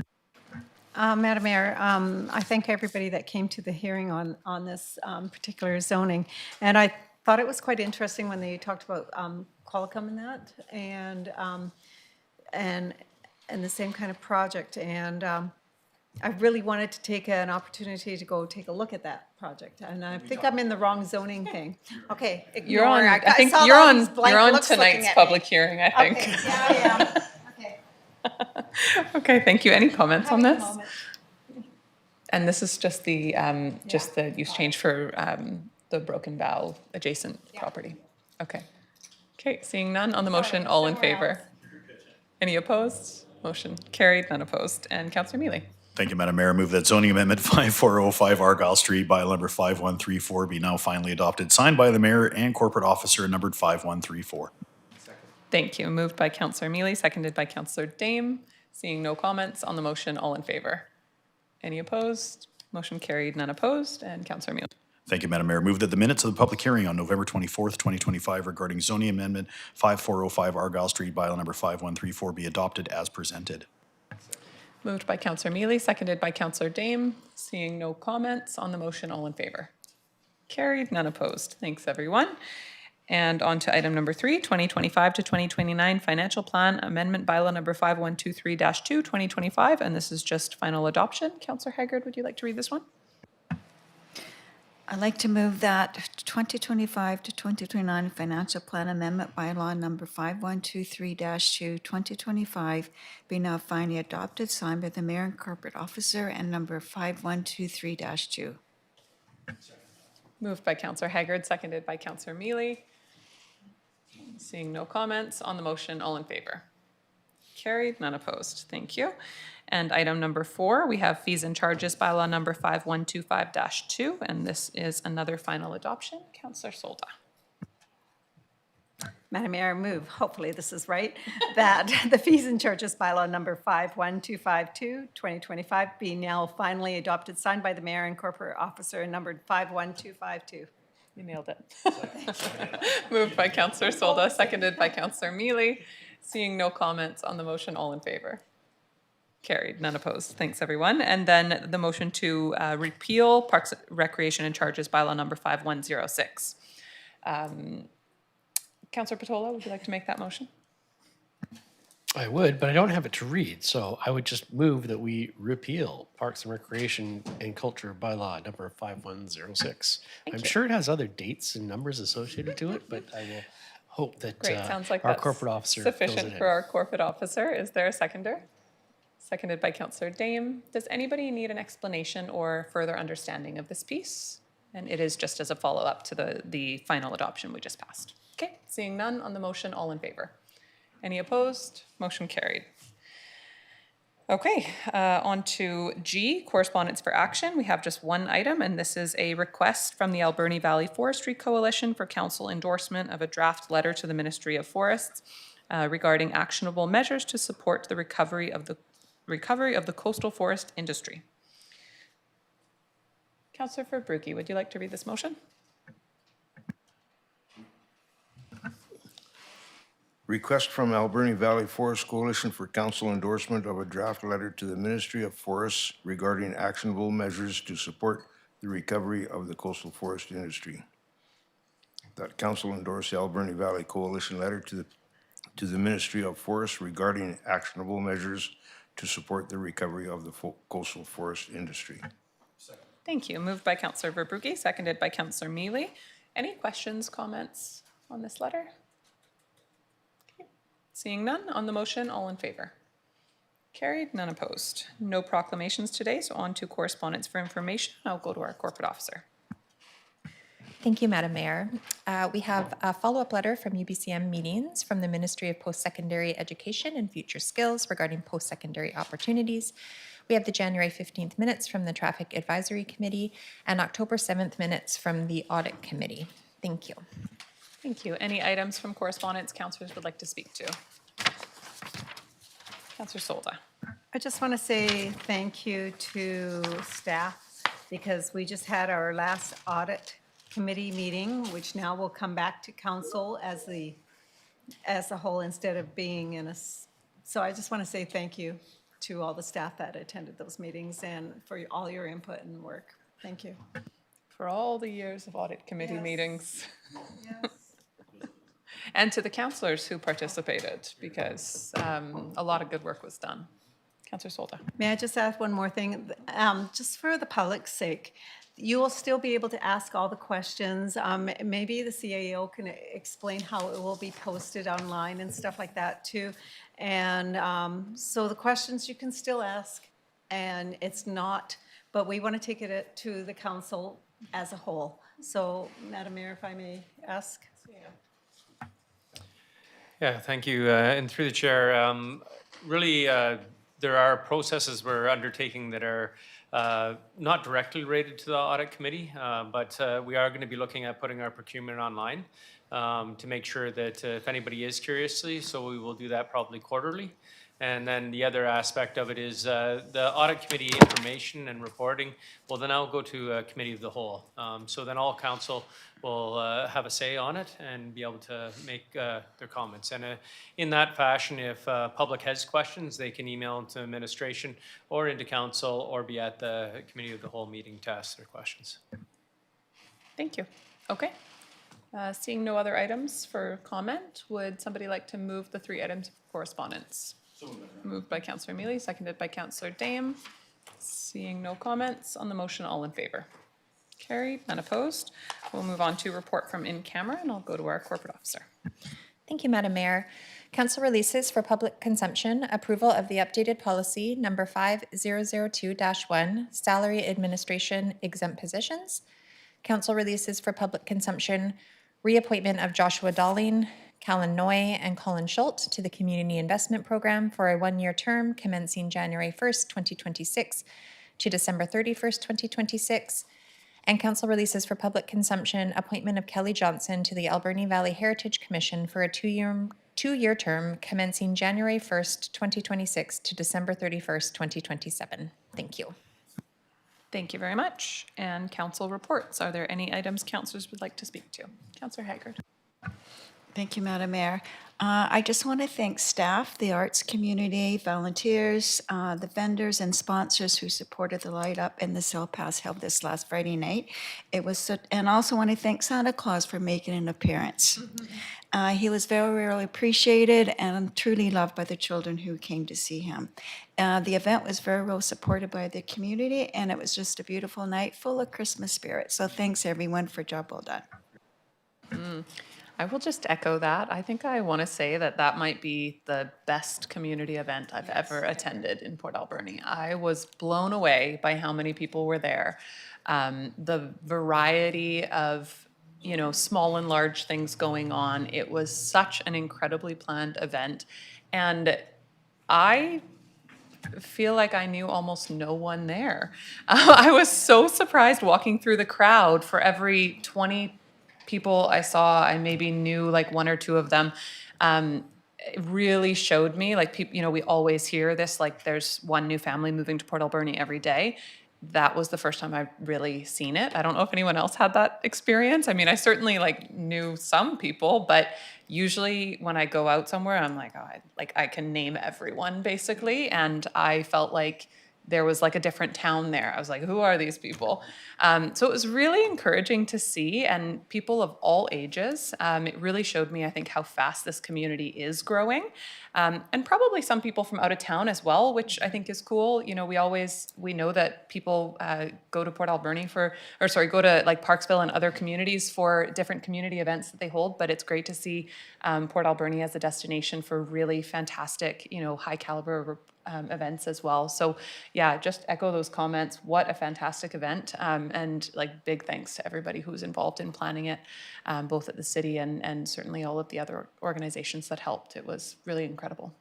Madam Mayor, I thank everybody that came to the hearing on this particular zoning. And I thought it was quite interesting when they talked about Qualicum and that, and the same kind of project. And I really wanted to take an opportunity to go take a look at that project, and I think I'm in the wrong zoning thing. Okay, You're ignore. on, I think saw you're all on, these blank you're on looks looking tonight's at public me. hearing, I think. Okay, yeah, I am. Okay. Okay, thank you. Any comments on Having a this? moment. And this is just the use change for the Broken Bow adjacent property. Okay. Okay, seeing none on the motion, all in somewhere favor? else. Any opposed? Motion carried, none opposed. And Councillor Mealy. Thank you, Madam Mayor. Move that zoning amendment 5405 Argyle Street, bylaw number 5134, be now finally adopted, signed by the mayor and corporate officer, numbered 5134. Thank you. Moved by Councillor Mealy, seconded by Councillor Dame. Seeing no comments on the motion, all in favor? Any opposed? Motion carried, none opposed. And Councillor Mealy. Thank you, Madam Mayor. Move that the minutes of the public hearing on November 24th, 2025 regarding zoning amendment 5405 Argyle Street, bylaw number 5134 be adopted as presented. Moved by Councillor Mealy, seconded by Councillor Dame. Seeing no comments on the motion, all in favor? Carried, none opposed. Thanks, everyone. And on to item number 3, 2025 to 2029 Financial Plan Amendment Bylaw number 5123-2, 2025. And this is just final adoption. Councillor Haggard, would you like to read this one? I'd like to move that 2025 to 2029 Financial Plan Amendment Bylaw number 5123-2, 2025 be now finally adopted, signed by the mayor and corporate officer, and number 5123-2. Moved by Councillor Haggard, seconded by Councillor Mealy. Seeing no comments on the motion, all in favor? Carried, none opposed. Thank you. And item number 4, we have fees and charges bylaw number 5125-2, and this is another final adoption. Councillor Solda. Madam Mayor, I move, hopefully this is right, that the fees and charges bylaw number 51252, 2025 be now finally adopted, signed by the mayor and corporate officer, numbered 51252. You nailed it. Moved by Councillor Solda, seconded by Councillor Mealy. Seeing no comments on the motion, all in favor? Carried, none opposed. Thanks, everyone. And then the motion to repeal Parks, Recreation and Charges bylaw number 5106. Councillor Patola, would you like to make that motion? I would, but I don't have it to read, so I would just move that we repeal Parks and Recreation and Culture bylaw number 5106. I'm sure it has other dates and numbers associated to it, but I will hope that Great, sounds like our that's corporate officer fills it sufficient in. for our corporate officer. Is there a seconder? Seconded by Councillor Dame. Does anybody need an explanation or further understanding of this piece? And it is just as a follow-up to the final adoption we just passed. Okay, seeing none on the motion, all in favor? Any opposed? Motion carried. Okay, on to G, correspondence for action. We have just one item, and this is a request from the Alberni Valley Forestry Coalition for council endorsement of a draft letter to the Ministry of Forests regarding actionable measures to support the recovery of the coastal forest industry. Councillor Verbrugghe, would you like to read this motion? Request from Alberni Valley Forest Coalition for council endorsement of a draft letter to the Ministry of Forests regarding actionable measures to support the recovery of the coastal forest industry. That council endorse the Alberni Valley Coalition letter to the Ministry of Forests regarding actionable measures to support the recovery of the coastal forest industry. Thank you. Moved by Councillor Verbrugghe, seconded by Councillor Mealy. Any questions, comments on this letter? Okay. Seeing none on the motion, all in favor? Carried, none opposed. No proclamations today, so on to correspondence for information. I'll go to our corporate officer. Thank you, Madam Mayor. We have a follow-up letter from UBCM meetings from the Ministry of Post-Secondary Education and Future Skills regarding post-secondary opportunities. We have the January 15th minutes from the Traffic Advisory Committee and October 7th minutes from the Audit Committee. Thank you. Thank you. Any items from correspondence councillors would like to speak to? Councillor Solda. I just want to say thank you to staff because we just had our last audit committee meeting, which now will come back to council as a whole instead of being in a. So I just want to say thank you to all the staff that attended those meetings and for all your input and work. Thank you. For all the years of audit committee Yes. meetings. Yes. And to the councillors who participated, because a lot of good work was done. Councillor Solda. May I just add one more thing? Just for the public's sake, you will still be able to ask all the questions. Maybe the CAO can explain how it will be posted online and stuff like that too. And so the questions you can still ask, and it's not, but we want to take it to the council as a whole. So, Madam Mayor, if I may ask. Yeah, thank you. And through the chair, really, there are processes we're undertaking that are not directly related to the audit committee, but we are going to be looking at putting our procurement online to make sure that if anybody is curiously, so we will do that probably quarterly. And then the other aspect of it is the audit committee information and reporting will then now go to a committee of the whole. So then all council will have a say on it and be able to make their comments. And in that fashion, if public has questions, they can email them to administration or into council or be at the committee of the whole meeting to ask their questions. Thank you. Okay. Seeing no other items for comment, would somebody like to move the 3 items of correspondence? Moved by Councillor Mealy, seconded by Councillor Dame. Seeing no comments on the motion, all in favor? Carried, none opposed. We'll move on to report from in camera, and I'll go to our corporate officer. Thank you, Madam Mayor. Council releases for public consumption, approval of the updated policy number 5002-1, salary administration exempt positions. Council releases for public consumption, reappointment of Joshua Dalling, Callan Noy, and Colin Schultz to the Community Investment Program for a 1-year term commencing January 1st, 2026 to December 31st, 2026. And council releases for public consumption, appointment of Kelly Johnson to the Alberni Valley Heritage Commission for a 2-year term commencing January 1st, 2026 to December 31st, 2027. Thank you. Thank you very much. And council reports. Are there any items councillors would like to speak to? Councillor Haggard. Thank you, Madam Mayor. I just want to thank staff, the arts community, volunteers, the vendors and sponsors who supported the light up and the Cell Pass held this last Friday night. It was so, and also want to thank Santa Claus for making an appearance. He was very, very appreciated and truly loved by the children who came to see him. The event was very well supported by the community, and it was just a beautiful night full of Christmas spirit. So thanks everyone for a job well done. I will just echo that. I think I want to say that that might be the best community event I've ever attended in Port Alberni. I was blown away by how many people were there. The variety of, you know, small and large things going on. It was such an incredibly planned event. And I feel like I knew almost no one there. I was so surprised walking through the crowd. For every 20 people I saw, I maybe knew like 1 or 2 of them. It really showed me, like, people, you know, we always hear this, like there's one new family moving to Port Alberni every day. That was the first time I've really seen it. I don't know if anyone else had that experience. I mean, I certainly like knew some people, but usually when I go out somewhere, I'm like, oh, I can name everyone basically. And I felt like there was like a different town there. I was like, who are these people? So it was really encouraging to see, and people of all ages. It really showed me, I think, how fast this community is growing. And probably some people from out of town as well, which I think is cool. You know, we know that people go to Port Alberni go to like Parksville and other communities for different community events that they hold, but it's great to see Port Alberni as a destination for really fantastic, you know, high caliber events as well. So yeah, just echo those comments. What a fantastic event. And like big thanks to everybody who was involved in planning it, both at the city and certainly all of the other organizations that helped. It was really incredible.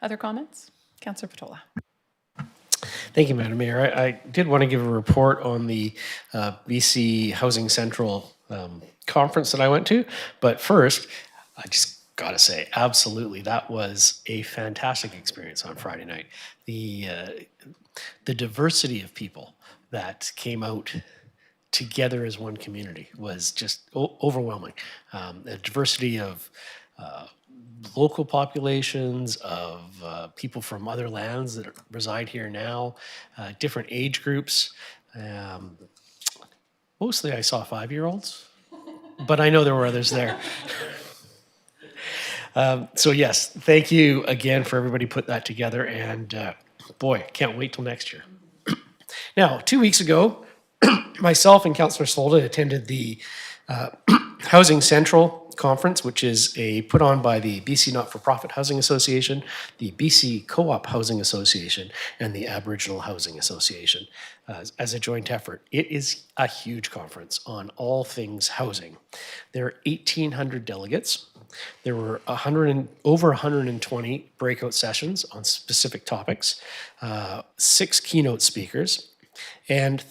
Other comments? Councillor Patola. Thank you, Madam Mayor. I did want to give a report on the BC Housing Central conference that I went to. But first, I just got to say, absolutely, that was a fantastic experience on Friday night. The diversity of people that came out together as one community was just overwhelming. The diversity of local populations, of people from other lands that reside here now, different age groups. Mostly I saw 5-year-olds, but I know there were others there. So yes, thank you again for everybody put that together, and boy, can't wait till next year. Now, 2 weeks ago, myself and Councillor Solda attended the Housing Central Conference, which is put on by the BC Not-for-Profit Housing Association, the BC Co-op Housing Association, and the Aboriginal Housing Association as a joint effort. It is a huge conference on all things housing. There are 1,800 delegates. There were over 120 breakout sessions on specific topics, 6 keynote speakers, and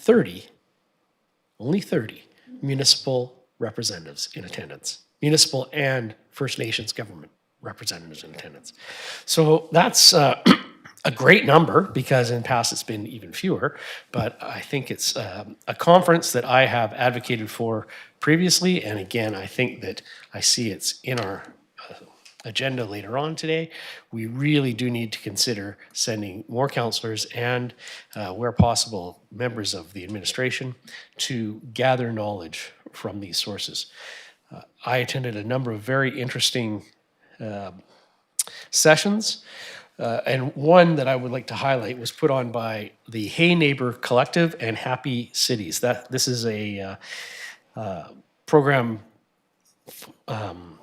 only 30 municipal representatives in attendance, municipal and First Nations government representatives in attendance. So that's a great number, because in the past it's been even fewer, but I think it's a conference that I have advocated for previously, and again, I think that I see it's in our agenda later on today. We really do need to consider sending more councillors and, where possible, members of the administration to gather knowledge from these sources. I attended a number of very interesting sessions, and one that I would like to highlight was put on by the Hey Neighbor Collective and Happy Cities. This is a program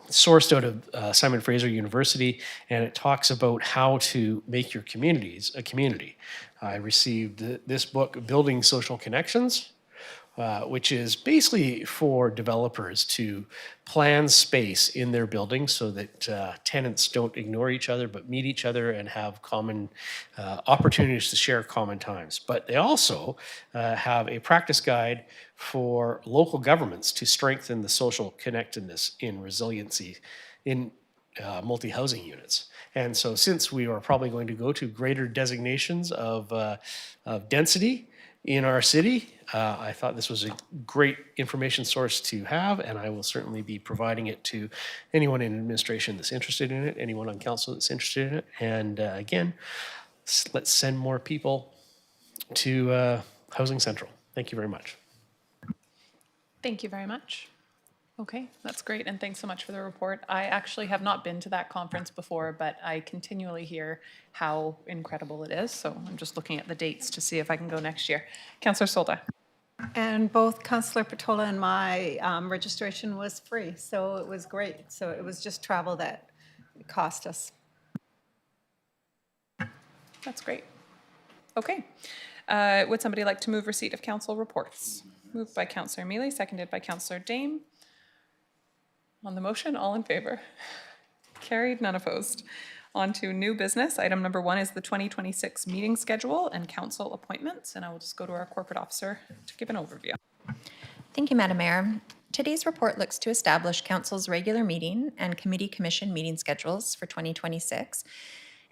sourced out of Simon Fraser University, and it talks about how to make your communities a community. I received this book, Building Social Connections, which is basically for developers to plan space in their buildings so that tenants don't ignore each other but meet each other and have common opportunities to share common times. But they also have a practice guide for local governments to strengthen the social connectedness in resiliency in multi-housing units. And so since we are probably going to go to greater designations of density in our city, I thought this was a great information source to have, and I will certainly be providing it to anyone in administration that's interested in it, anyone on council that's interested in it. And again, let's send more people to Housing Central. Thank you very much. Thank you very much. Okay, that's great, and thanks so much for the report. I actually have not been to that conference before, but I continually hear how incredible it is, so I'm just looking at the dates to see if I can go next year. Councillor Solda. And both Councillor Patola and my registration was free, so it was great. So it was just travel that cost us. That's great. Okay. Would somebody like to move receipt of council reports? Moved by Councillor Mealy, seconded by Councillor Dame. On the motion, all in favor? Carried, none opposed. On to new business. Item number 1 is the 2026 meeting schedule and council appointments. And I will just go to our corporate officer to give an overview. Thank you, Madam Mayor. Today's report looks to establish council's regular meeting and committee commission meeting schedules for 2026,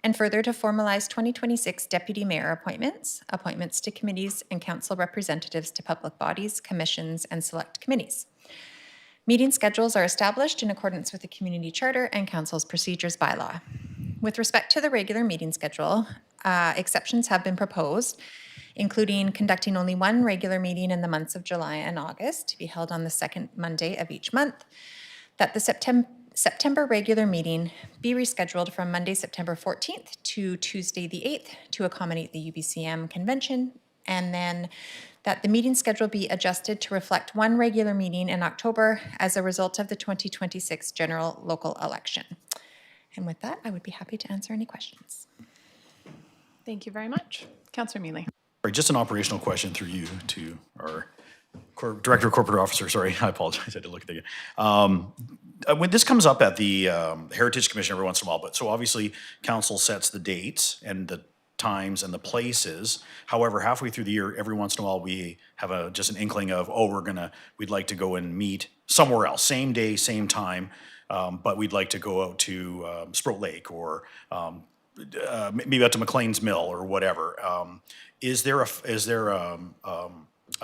and further to formalize 2026 deputy mayor appointments, appointments to committees, and council representatives to public bodies, commissions, and select committees. Meeting schedules are established in accordance with the Community Charter and Council's Procedures Bylaw. With respect to the regular meeting schedule, exceptions have been proposed, including conducting only one regular meeting in the months of July and August to be held on the second Monday of each month, that the September regular meeting be rescheduled from Monday, September 14th to Tuesday the 8th to accommodate the UBCM convention, and then that the meeting schedule be adjusted to reflect one regular meeting in October as a result of the 2026 general local election. And with that, I would be happy to answer any questions. Thank you very much. Councillor Mealy. Just an operational question through you to our Director of Corporate Officer. Sorry, I apologize. I had to look at the. When this comes up at the Heritage Commission every once in a while, but so obviously council sets the dates and the times and the places. However, halfway through the year, every once in a while, we have just an inkling of, we'd like to go and meet somewhere else, same day, same time, but we'd like to go out to Sprout Lake or maybe out to McLean's Mill or whatever. Is there a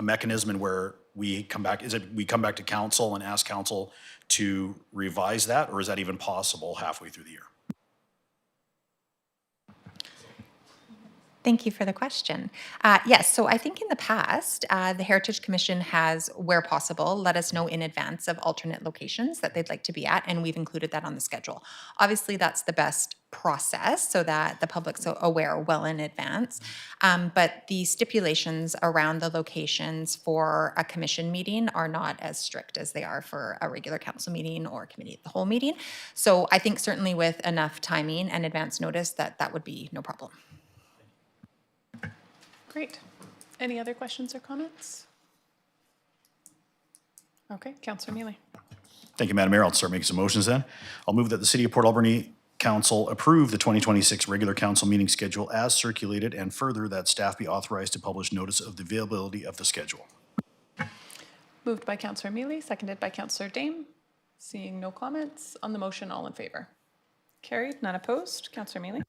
mechanism in where we come back? Is it we come back to council and ask council to revise that, or is that even possible halfway through the year? Thank you for the question. Yes, so I think in the past, the Heritage Commission has, where possible, let us know in advance of alternate locations that they'd like to be at, and we've included that on the schedule. Obviously, that's the best process so that the public's aware well in advance. But the stipulations around the locations for a commission meeting are not as strict as they are for a regular council meeting or committee of the whole meeting. So I think certainly with enough timing and advance notice that would be no problem. Great. Any other questions or comments? Okay, Councillor Mealy. Thank you, Madam Mayor. I'll start making some motions then. I'll move that the City of Port Alberni Council approve the 2026 regular council meeting schedule as circulated, and further that staff be authorized to publish notice of the availability of the schedule. Moved by Councillor Mealy, seconded by Councillor Dame. Seeing no comments on the motion, all in favor? Carried, none opposed. Councillor Mealy.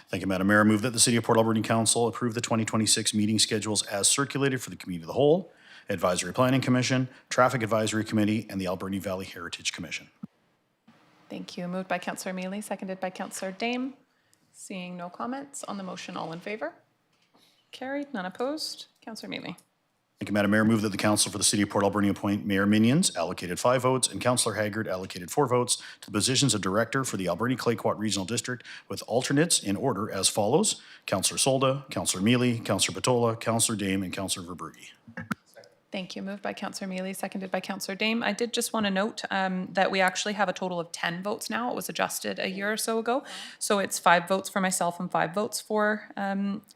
Thank you, Madam Mayor. I move that the City of Port Alberni Council approve the 2026 meeting schedules as circulated for the Committee of the Whole, Advisory Planning Commission, Traffic Advisory Committee, and the Alberni Valley Heritage Commission. Thank you. Moved by Councillor Mealy, seconded by Councillor Dame. Seeing no comments on the motion, all in favor? Carried, none opposed. Councillor Mealy. Thank you, Madam Mayor. Move that the Council for the City of Port Alberni appoint Mayor Minions, allocated 5 votes, and Councillor Haggard, allocated 4 votes, to the positions of Director for the Alberni-Clayoquot Regional District, with alternates in order as follows: Councillor Solda, Councillor Mealy, Councillor Patola, Councillor Dame, and Councillor Verbrugge. Thank you. Moved by Councillor Mealy, seconded by Councillor Dame. I did just want to note that we actually have a total of 10 votes now. It was adjusted a year or so ago. So it's 5 votes for myself and 5 votes for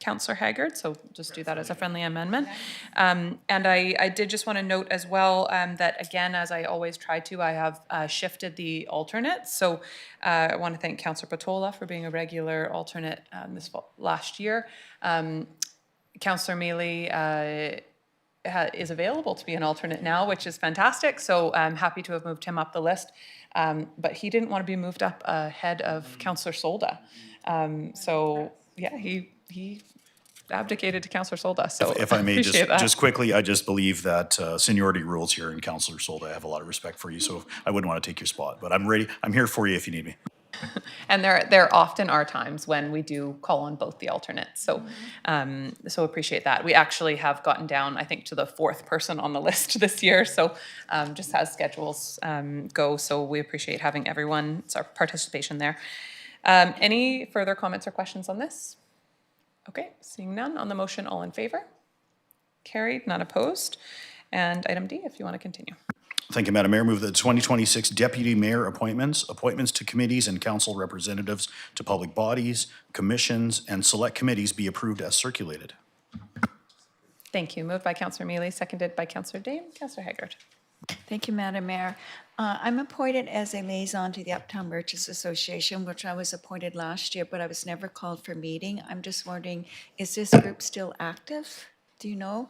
Councillor Haggard. So just do that as a friendly amendment. And I did just want to note as well that, again, as I always try to, I have shifted the alternates. So I want to thank Councillor Patola for being a regular alternate last year. Councillor Mealy is available to be an alternate now, which is fantastic. So I'm happy to have moved him up the list. But he didn't want to be moved up ahead of Councillor Solda. So yeah, he abdicated to Councillor Solda. So If I may, appreciate that. just quickly, I just believe that seniority rules here, and Councillor Solda, I have a lot of respect for you, so I wouldn't want to take your spot. But I'm ready. I'm here for you if you need me. And there often are times when we do call on both the alternates. So so appreciate that. We actually have gotten down, I think, to the 4th person on the list this year. So just as schedules go, so we appreciate having everyone's participation there. Any further comments or questions on this? Okay, seeing none on the motion, all in favor? Carried, none opposed. And item D, if you want to continue. Thank you, Madam Mayor. Move that the 2026 Deputy Mayor appointments to committees and council representatives to public bodies, commissions, and select committees be approved as circulated. Thank you. Moved by Councillor Mealy, seconded by Councillor Dame. Councillor Haggard. Thank you, Madam Mayor. I'm appointed as a liaison to the Uptown Merchants Association, which I was appointed last year, but I was never called for meeting. I'm just wondering, is this group still active? Do you know?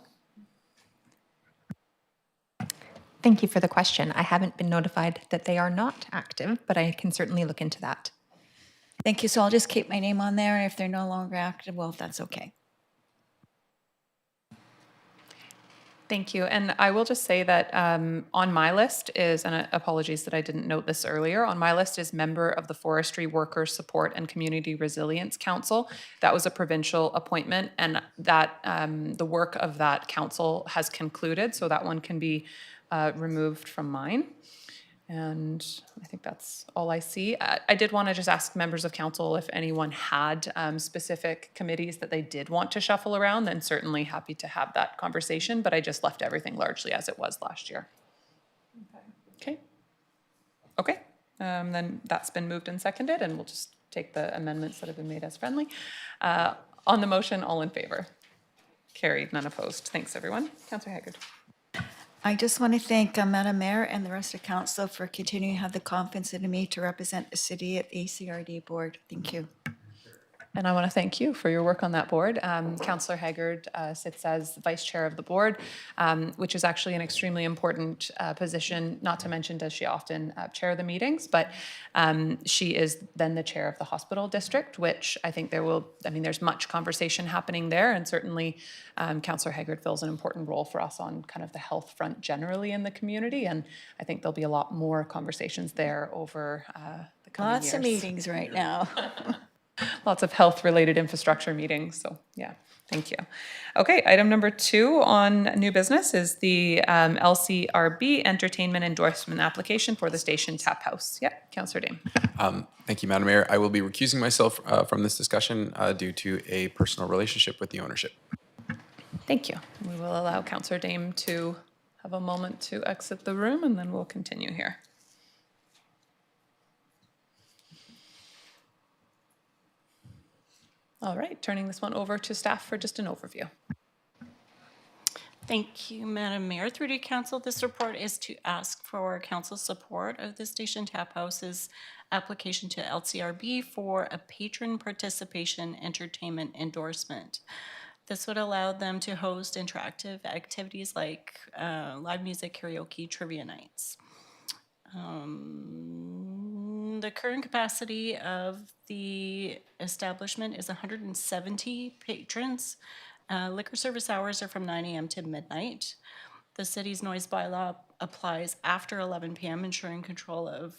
Thank you for the question. I haven't been notified that they are not active, but I can certainly look into that. Thank you. So I'll just keep my name on there, and if they're no longer active, well, that's okay. Thank you. And I will just say that on my list is, and apologies that I didn't note this earlier, on my list is member of the Forestry Workers Support and Community Resilience Council. That was a provincial appointment, and that the work of that council has concluded, so that one can be removed from mine. And I think that's all I see. I did want to just ask members of council if anyone had specific committees that they did want to shuffle around, then certainly happy to have that conversation, but I just left everything largely as it was last year. Okay. Okay. Then that's been moved and seconded, and we'll just take the amendments that have been made as friendly. On the motion, all in favor? Carried, none opposed. Thanks, everyone. Councillor Haggard. I just want to thank Madam Mayor and the rest of council for continuing to have the confidence in me to represent the city at the ACRD board. Thank you. And I want to thank you for your work on that board. Councillor Haggard sits as vice chair of the board, which is actually an extremely important position, not to mention does she often chair the meetings, but she is then the chair of the hospital district, which I think there's much conversation happening there, and certainly Councillor Haggard fills an important role for us on kind of the health front generally in the community, and I think there'll be a lot more conversations there over the coming years. Lots of meetings right now. Lots of health-related infrastructure meetings, so yeah, thank you. Okay, item number 2 on new business is the LCRB entertainment endorsement application for the Station Tap House. Yep, Councillor Dame. Thank you, Madam Mayor. I will be recusing myself from this discussion due to a personal relationship with the ownership. Thank you. We will allow Councillor Dame to have a moment to exit the room, and then we'll continue here. All right, turning this one over to staff for just an overview. Thank you, Madam Mayor. Through to Council, this report is to ask for Council support of the Station Tap House's application to LCRB for a patron participation entertainment endorsement. This would allow them to host interactive activities like live music, karaoke, trivia nights. The current capacity of the establishment is 170 patrons. Liquor service hours are from 9 a.m. to midnight. The city's noise bylaw applies after 11 p.m., ensuring control of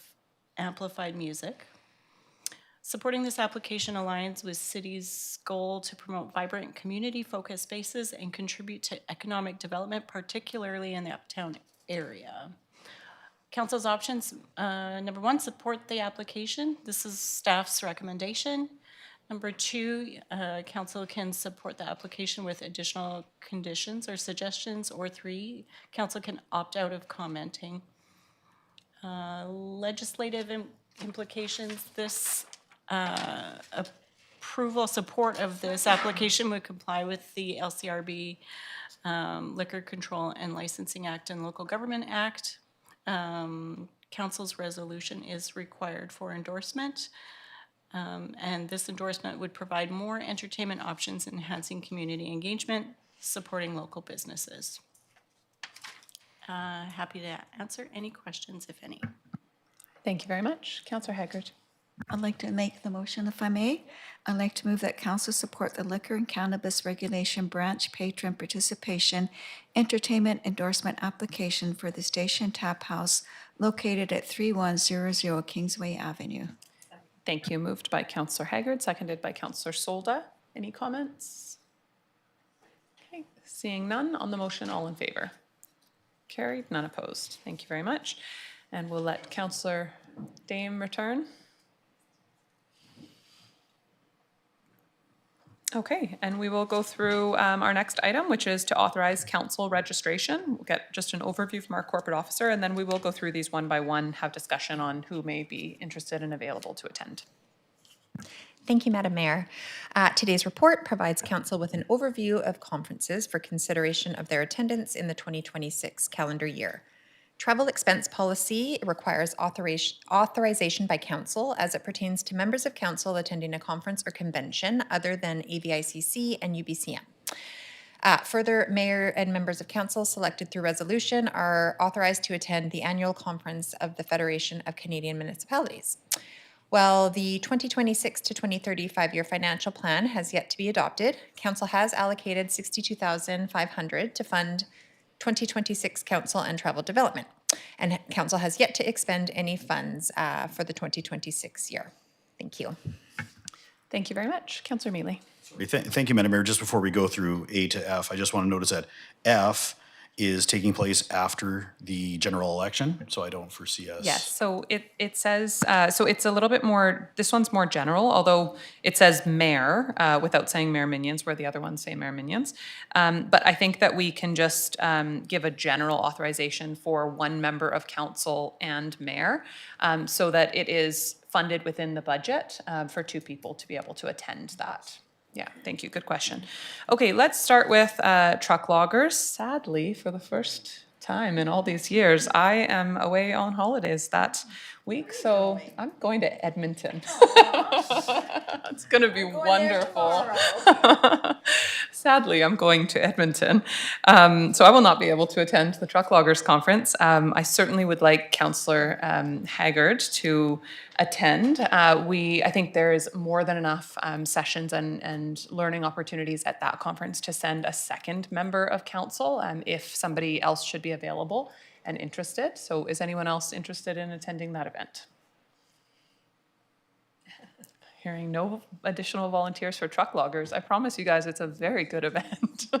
amplified music. Supporting this application aligns with city's goal to promote vibrant community-focused spaces and contribute to economic development, particularly in the uptown area. Council's options, number 1, support the application. This is staff's recommendation. Number 2, council can support the application with additional conditions or suggestions. Or 3, council can opt out of commenting. Legislative implications, this approval support of this application would comply with the LCRB Liquor Control and Licensing Act and Local Government Act. Council's resolution is required for endorsement. And this endorsement would provide more entertainment options, enhancing community engagement, supporting local businesses. Happy to answer any questions, if any. Thank you very much. Councillor Haggard. I'd like to make the motion, if I may. I'd like to move that council support the Liquor and Cannabis Regulation Branch Patron Participation Entertainment Endorsement Application for the Station Tap House located at 3100 Kingsway Avenue. Thank you. Moved by Councillor Haggard, seconded by Councillor Solda. Any comments? Okay, seeing none on the motion, all in favor? Carried, none opposed. Thank you very much. And we'll let Councillor Dame return. Okay, and we will go through our next item, which is to authorize council registration. We'll get just an overview from our corporate officer, and then we will go through these one by one, have discussion on who may be interested and available to attend. Thank you, Madam Mayor. Today's report provides council with an overview of conferences for consideration of their attendance in the 2026 calendar year. Travel expense policy requires authorization by council as it pertains to members of council attending a conference or convention other than AVICC and UBCM. Further, mayor and members of council selected through resolution are authorized to attend the annual conference of the Federation of Canadian Municipalities. While the 2026 to 2030 5-year financial plan has yet to be adopted, council has allocated $62,500 to fund 2026 council and travel development, and council has yet to expend any funds for the 2026 year. Thank you. Thank you very much. Councillor Mealy. Thank you, Madam Mayor. Just before we go through A to F, I just want to notice that F is taking place after the general election, so I don't foresee us. Yes, so it says, so it's a little bit more, this one's more general, although it says mayor without saying mayor minions, where the other ones say mayor minions. But I think that we can just give a general authorization for one member of council and mayor so that it is funded within the budget for 2 people to be able to attend that. Yeah, thank you. Good question. Okay, let's start with truck loggers. Sadly, for the first time in all these years, I am away on holidays that week, so I'm going to Edmonton. It's going to be wonderful. Sadly, I'm going to Edmonton. So I will not be able to attend the Truck Loggers Conference. I certainly would like Councillor Haggard to attend. I think there is more than enough sessions and learning opportunities at that conference to send a second member of council if somebody else should be available and interested. So is anyone else interested in attending that event? Hearing no additional volunteers for truck loggers. I promise you guys, it's a very good event.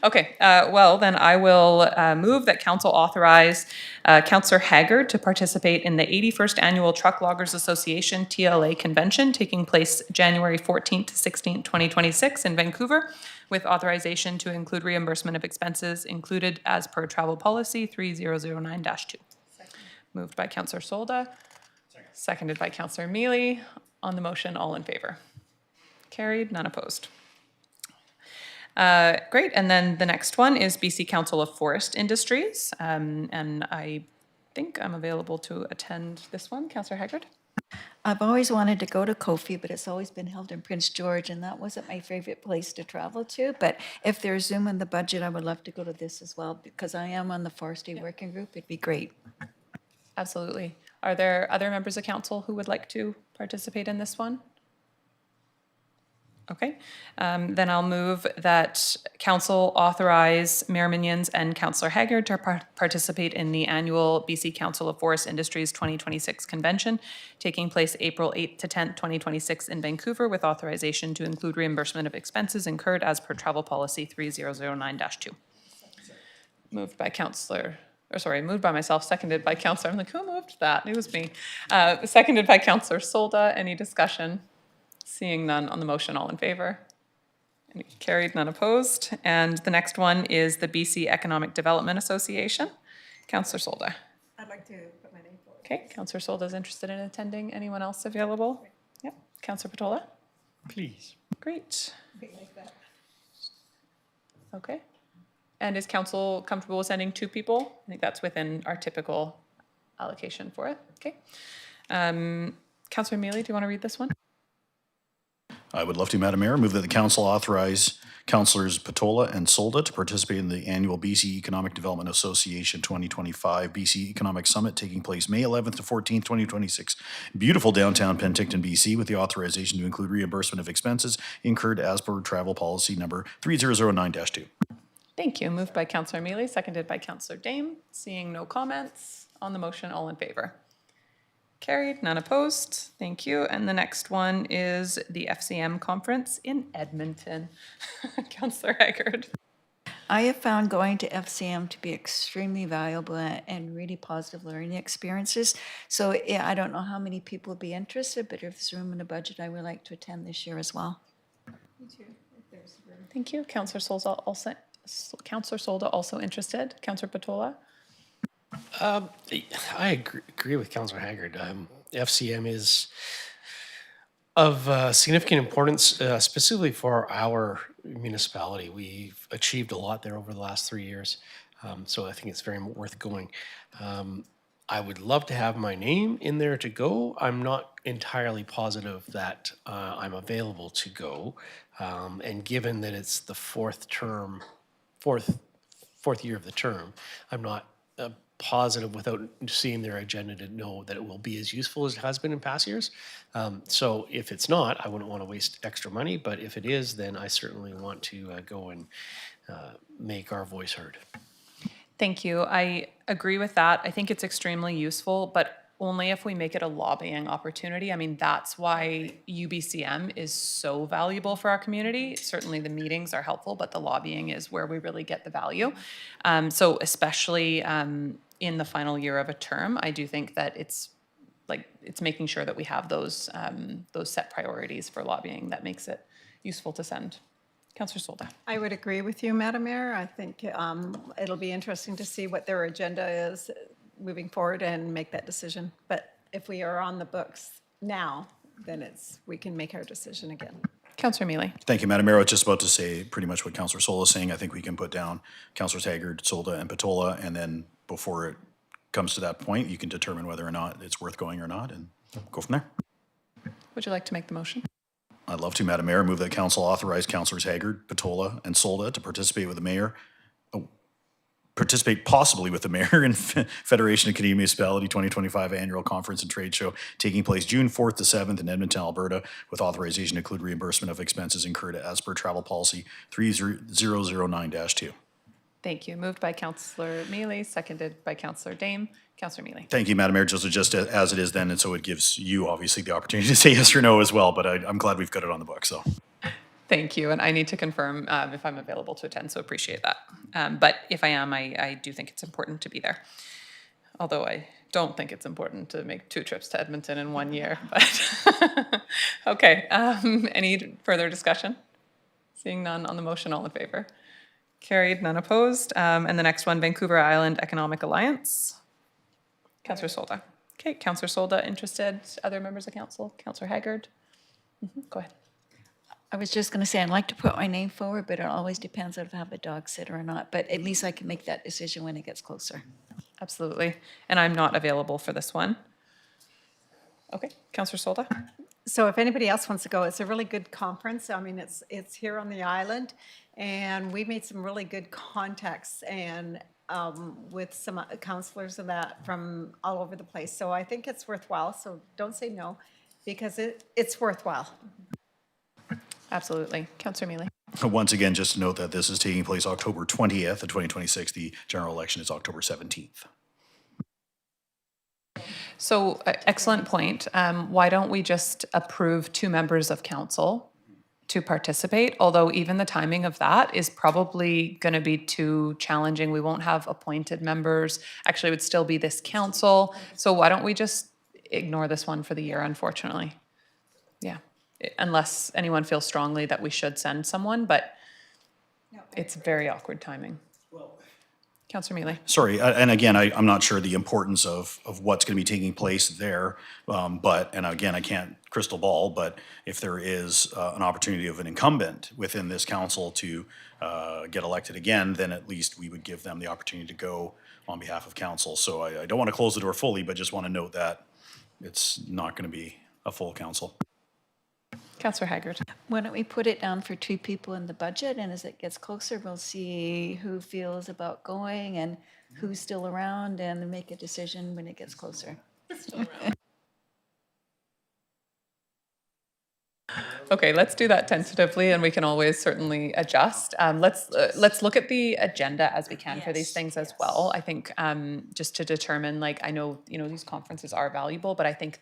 Okay, well, then I will move that council authorize Councillor Haggard to participate in the 81st Annual Truck Loggers Association TLA Convention taking place January 14th to 16th, 2026 in Vancouver, with authorization to include reimbursement of expenses included as per travel policy 3009-2. Moved by Councillor Solda, seconded by Councillor Mealy. On the motion, all in favor? Carried, none opposed. Great, and then the next one is BC Council of Forest Industries, and I think I'm available to attend this one. Councillor Haggard? I've always wanted to go to Kofi, but it's always been held in Prince George, and that wasn't my favorite place to travel to. But if there's Zoom in the budget, I would love to go to this as well, because I am on the forestry working group. It'd be great. Absolutely. Are there other members of council who would like to participate in this one? Okay, then I'll move that council authorize Mayor Minions and Councillor Haggard to participate in the annual BC Council of Forest Industries 2026 convention taking place April 8th to 10th, 2026 in Vancouver, with authorization to include reimbursement of expenses incurred as per travel policy 3009-2. Moved by moved by myself, seconded by Councillor. I'm like, who moved that? It was me. Seconded by Councillor Solda. Any discussion? Seeing none on the motion, all in favor? Any carried, none opposed. And the next one is the BC Economic Development Association. Councillor Solda. I'd like to put my name forward. Okay, Councillor Solda is interested in attending. Anyone else available? Yep. Councillor Patola? Please. Great. Okay. And is council comfortable with sending 2 people? I think that's within our typical allocation for it. Okay. Councillor Mealy, do you want to read this one? I would love to, Madam Mayor. Move that the council authorize Councillors Patola and Solda to participate in the annual BC Economic Development Association 2025 BC Economic Summit taking place May 11th to 14th, 2026. Beautiful downtown Penticton, BC, with the authorization to include reimbursement of expenses incurred as per travel policy number 3009-2. Thank you. Moved by Councillor Mealy, seconded by Councillor Dame. Seeing no comments on the motion, all in favor? Carried, none opposed. Thank you. And the next one is the FCM conference in Edmonton. Councillor Haggard. I have found going to FCM to be extremely valuable and really positive learning experiences. So yeah, I don't know how many people would be interested, but if there's room in the budget, I would like to attend this year as well. Me too, if there's room. Thank you. Councillor Solda also interested. Councillor Patola. I agree with Councillor Haggard. FCM is of significant importance, specifically for our municipality. We've achieved a lot there over the last 3 years, so I think it's very worth going. I would love to have my name in there to go. I'm not entirely positive that I'm available to go, and given that it's the fourth year of the term, I'm not positive without seeing their agenda to know that it will be as useful as it has been in past years. So if it's not, I wouldn't want to waste extra money, but if it is, then I certainly want to go and make our voice heard. Thank you. I agree with that. I think it's extremely useful, but only if we make it a lobbying opportunity. I mean, that's why UBCM is so valuable for our community. Certainly the meetings are helpful, but the lobbying is where we really get the value. So especially in the final year of a term, I do think that it's making sure that we have those set priorities for lobbying that makes it useful to send. Councillor Solda. I would agree with you, Madam Mayor. I think it'll be interesting to see what their agenda is moving forward and make that decision. But if we are on the books now, then we can make our decision again. Councillor Mealy. Thank you, Madam Mayor. I was just about to say pretty much what Councillor Solda is saying. I think we can put down Councillors Haggard, Solda, and Patola, and then before it comes to that point, you can determine whether or not it's worth going or not, and go from there. Would you like to make the motion? I'd love to, Madam Mayor. Move that council authorize Councillors Haggard, Patola, and Solda to participate possibly with the mayor in Federation of Canadian Municipality 2025 Annual Conference and Trade Show taking place June 4th to 7th in Edmonton, Alberta, with authorization to include reimbursement of expenses incurred as per travel policy 3009-2. Thank you. Moved by Councillor Mealy, seconded by Councillor Dame. Councillor Mealy. Thank you, Madam Mayor. Just as it is then, and so it gives you obviously the opportunity to say yes or no as well, but I'm glad we've got it on the book, so. Thank you, and I need to confirm if I'm available to attend, so appreciate that. But if I am, I do think it's important to be there. Although I don't think it's important to make 2 trips to Edmonton in 1 year, but okay. Any further discussion? Seeing none on the motion, all in favor? Carried, none opposed. And the next one, Vancouver Island Economic Alliance. Councillor Solda. Okay, Councillor Solda interested. Other members of council? Councillor Haggard? Go ahead. I was just going to say, I'd like to put my name forward, but it always depends if I have a dog sitter or not. But at least I can make that decision when it gets closer. Absolutely. And I'm not available for this one. Okay, Councillor Solda. So if anybody else wants to go, it's a really good conference. I mean, it's here on the island, and we made some really good contacts and with some counselors and that from all over the place. So I think it's worthwhile. So don't say no, because it's worthwhile. Absolutely. Councillor Mealy. Once again, just to note that this is taking place October 20th of 2026. The general election is October 17th. So excellent point. Why don't we just approve 2 members of council to participate? Although even the timing of that is probably going to be too challenging. We won't have appointed members. Actually, it would still be this council. So why don't we just ignore this one for the year, unfortunately? Yeah, unless anyone feels strongly that we should send someone, but it's very awkward timing. Councillor Mealy. Sorry, and again, I'm not sure the importance of what's going to be taking place there, and again, I can't crystal ball, but if there is an opportunity of an incumbent within this council to get elected again, then at least we would give them the opportunity to go on behalf of council. So I don't want to close the door fully, but just want to note that it's not going to be a full council. Councillor Haggard. Why don't we put it down for 2 people in the budget, and as it gets closer, we'll see who feels about going and who's still around, and make a decision when it gets closer. Okay, let's do that tentatively, and we can always certainly adjust. Let's look at the agenda as we can for these things as well. I think just to determine, like, I know these conferences are valuable, but I think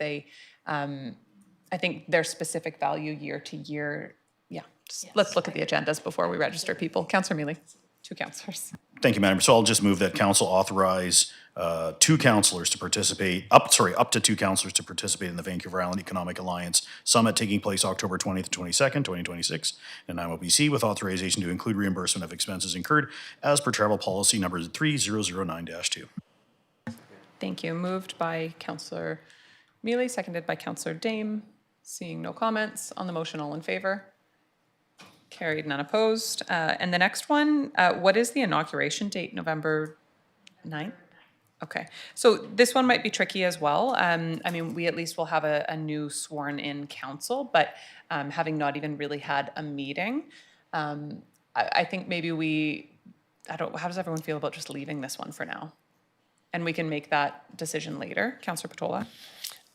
I think their specific value year to year. Yeah, let's look at the agendas before we register people. Councillor Mealy, 2 councillors. Thank you, Madam. So I'll just move that council authorize 2 councillors to participate, up to 2 councillors to participate in the Vancouver Island Economic Alliance Summit taking place October 20th to 22nd, 2026 in IMOBC, with authorization to include reimbursement of expenses incurred as per travel policy number 3009-2. Thank you. Moved by Councillor Mealy, seconded by Councillor Dame. Seeing no comments on the motion, all in favor? Carried, none opposed. And the next one, what is the inauguration date? November 9th? Okay, so this one might be tricky as well. I mean, we at least will have a new sworn-in council, but having not even really had a meeting, I think maybe how does everyone feel about just leaving this one for now? And we can make that decision later. Councillor Patola?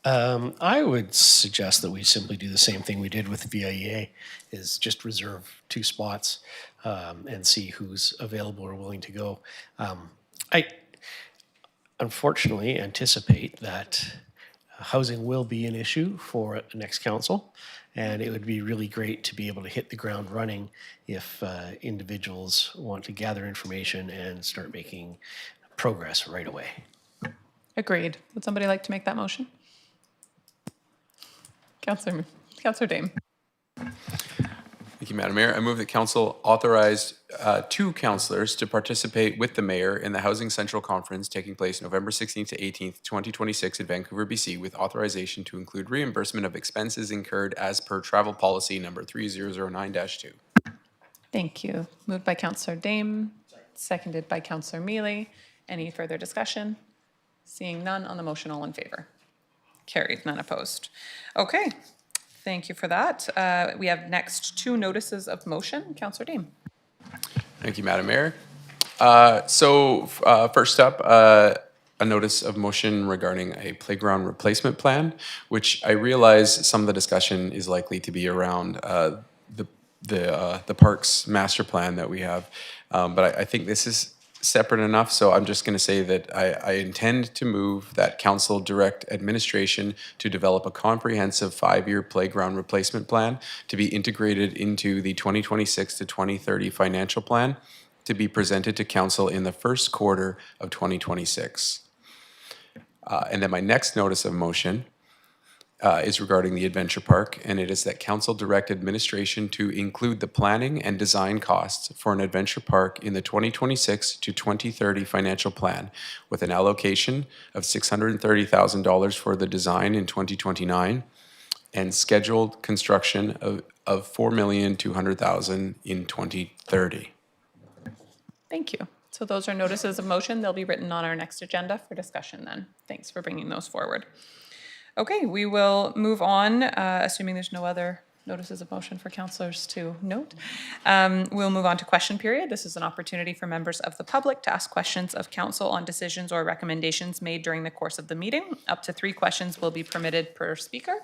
I would suggest that we simply do the same thing we did with VIEA, is just reserve 2 spots and see who's available or willing to go. I unfortunately anticipate that housing will be an issue for the next council, and it would be really great to be able to hit the ground running if individuals want to gather information and start making progress right away. Agreed. Would somebody like to make that motion? Councillor Dame. Thank you, Madam Mayor. I move that council authorize 2 councillors to participate with the mayor in the Housing Central Conference taking place November 16th to 18th, 2026 in Vancouver, BC, with authorization to include reimbursement of expenses incurred as per travel policy number 3009-2. Thank you. Moved by Councillor Dame, seconded by Councillor Mealy. Any further discussion? Seeing none on the motion, all in favor? Carried, none opposed. Okay, thank you for that. We have next 2 notices of motion. Councillor Dame. Thank you, Madam Mayor. First up, a notice of motion regarding a playground replacement plan, which I realize some of the discussion is likely to be around the parks master plan that we have. But I think this is separate enough, so I'm just going to say that I intend to move that council direct administration to develop a comprehensive 5-year playground replacement plan to be integrated into the 2026 to 2030 financial plan to be presented to council in the first quarter of 2026. And then my next notice of motion is regarding the Adventure Park, and it is that council direct administration to include the planning and design costs for an adventure park in the 2026 to 2030 financial plan, with an allocation of $630,000 for the design in 2029 and scheduled construction of $4,200,000 in 2030. Thank you. So those are notices of motion. They'll be written on our next agenda for discussion then. Thanks for bringing those forward. Okay, we will move on, assuming there's no other notices of motion for councillors to note. We'll move on to question period. This is an opportunity for members of the public to ask questions of council on decisions or recommendations made during the course of the meeting. Up to 3 questions will be permitted per speaker.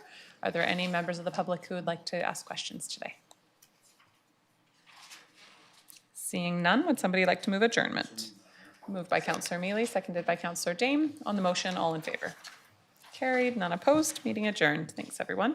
Are there any members of the public who would like to ask questions today? Seeing none, would somebody like to move adjournment? Moved by Councillor Mealy, seconded by Councillor Dame. On the motion, all in favor? Carried, none opposed, meeting adjourned. Thanks, everyone.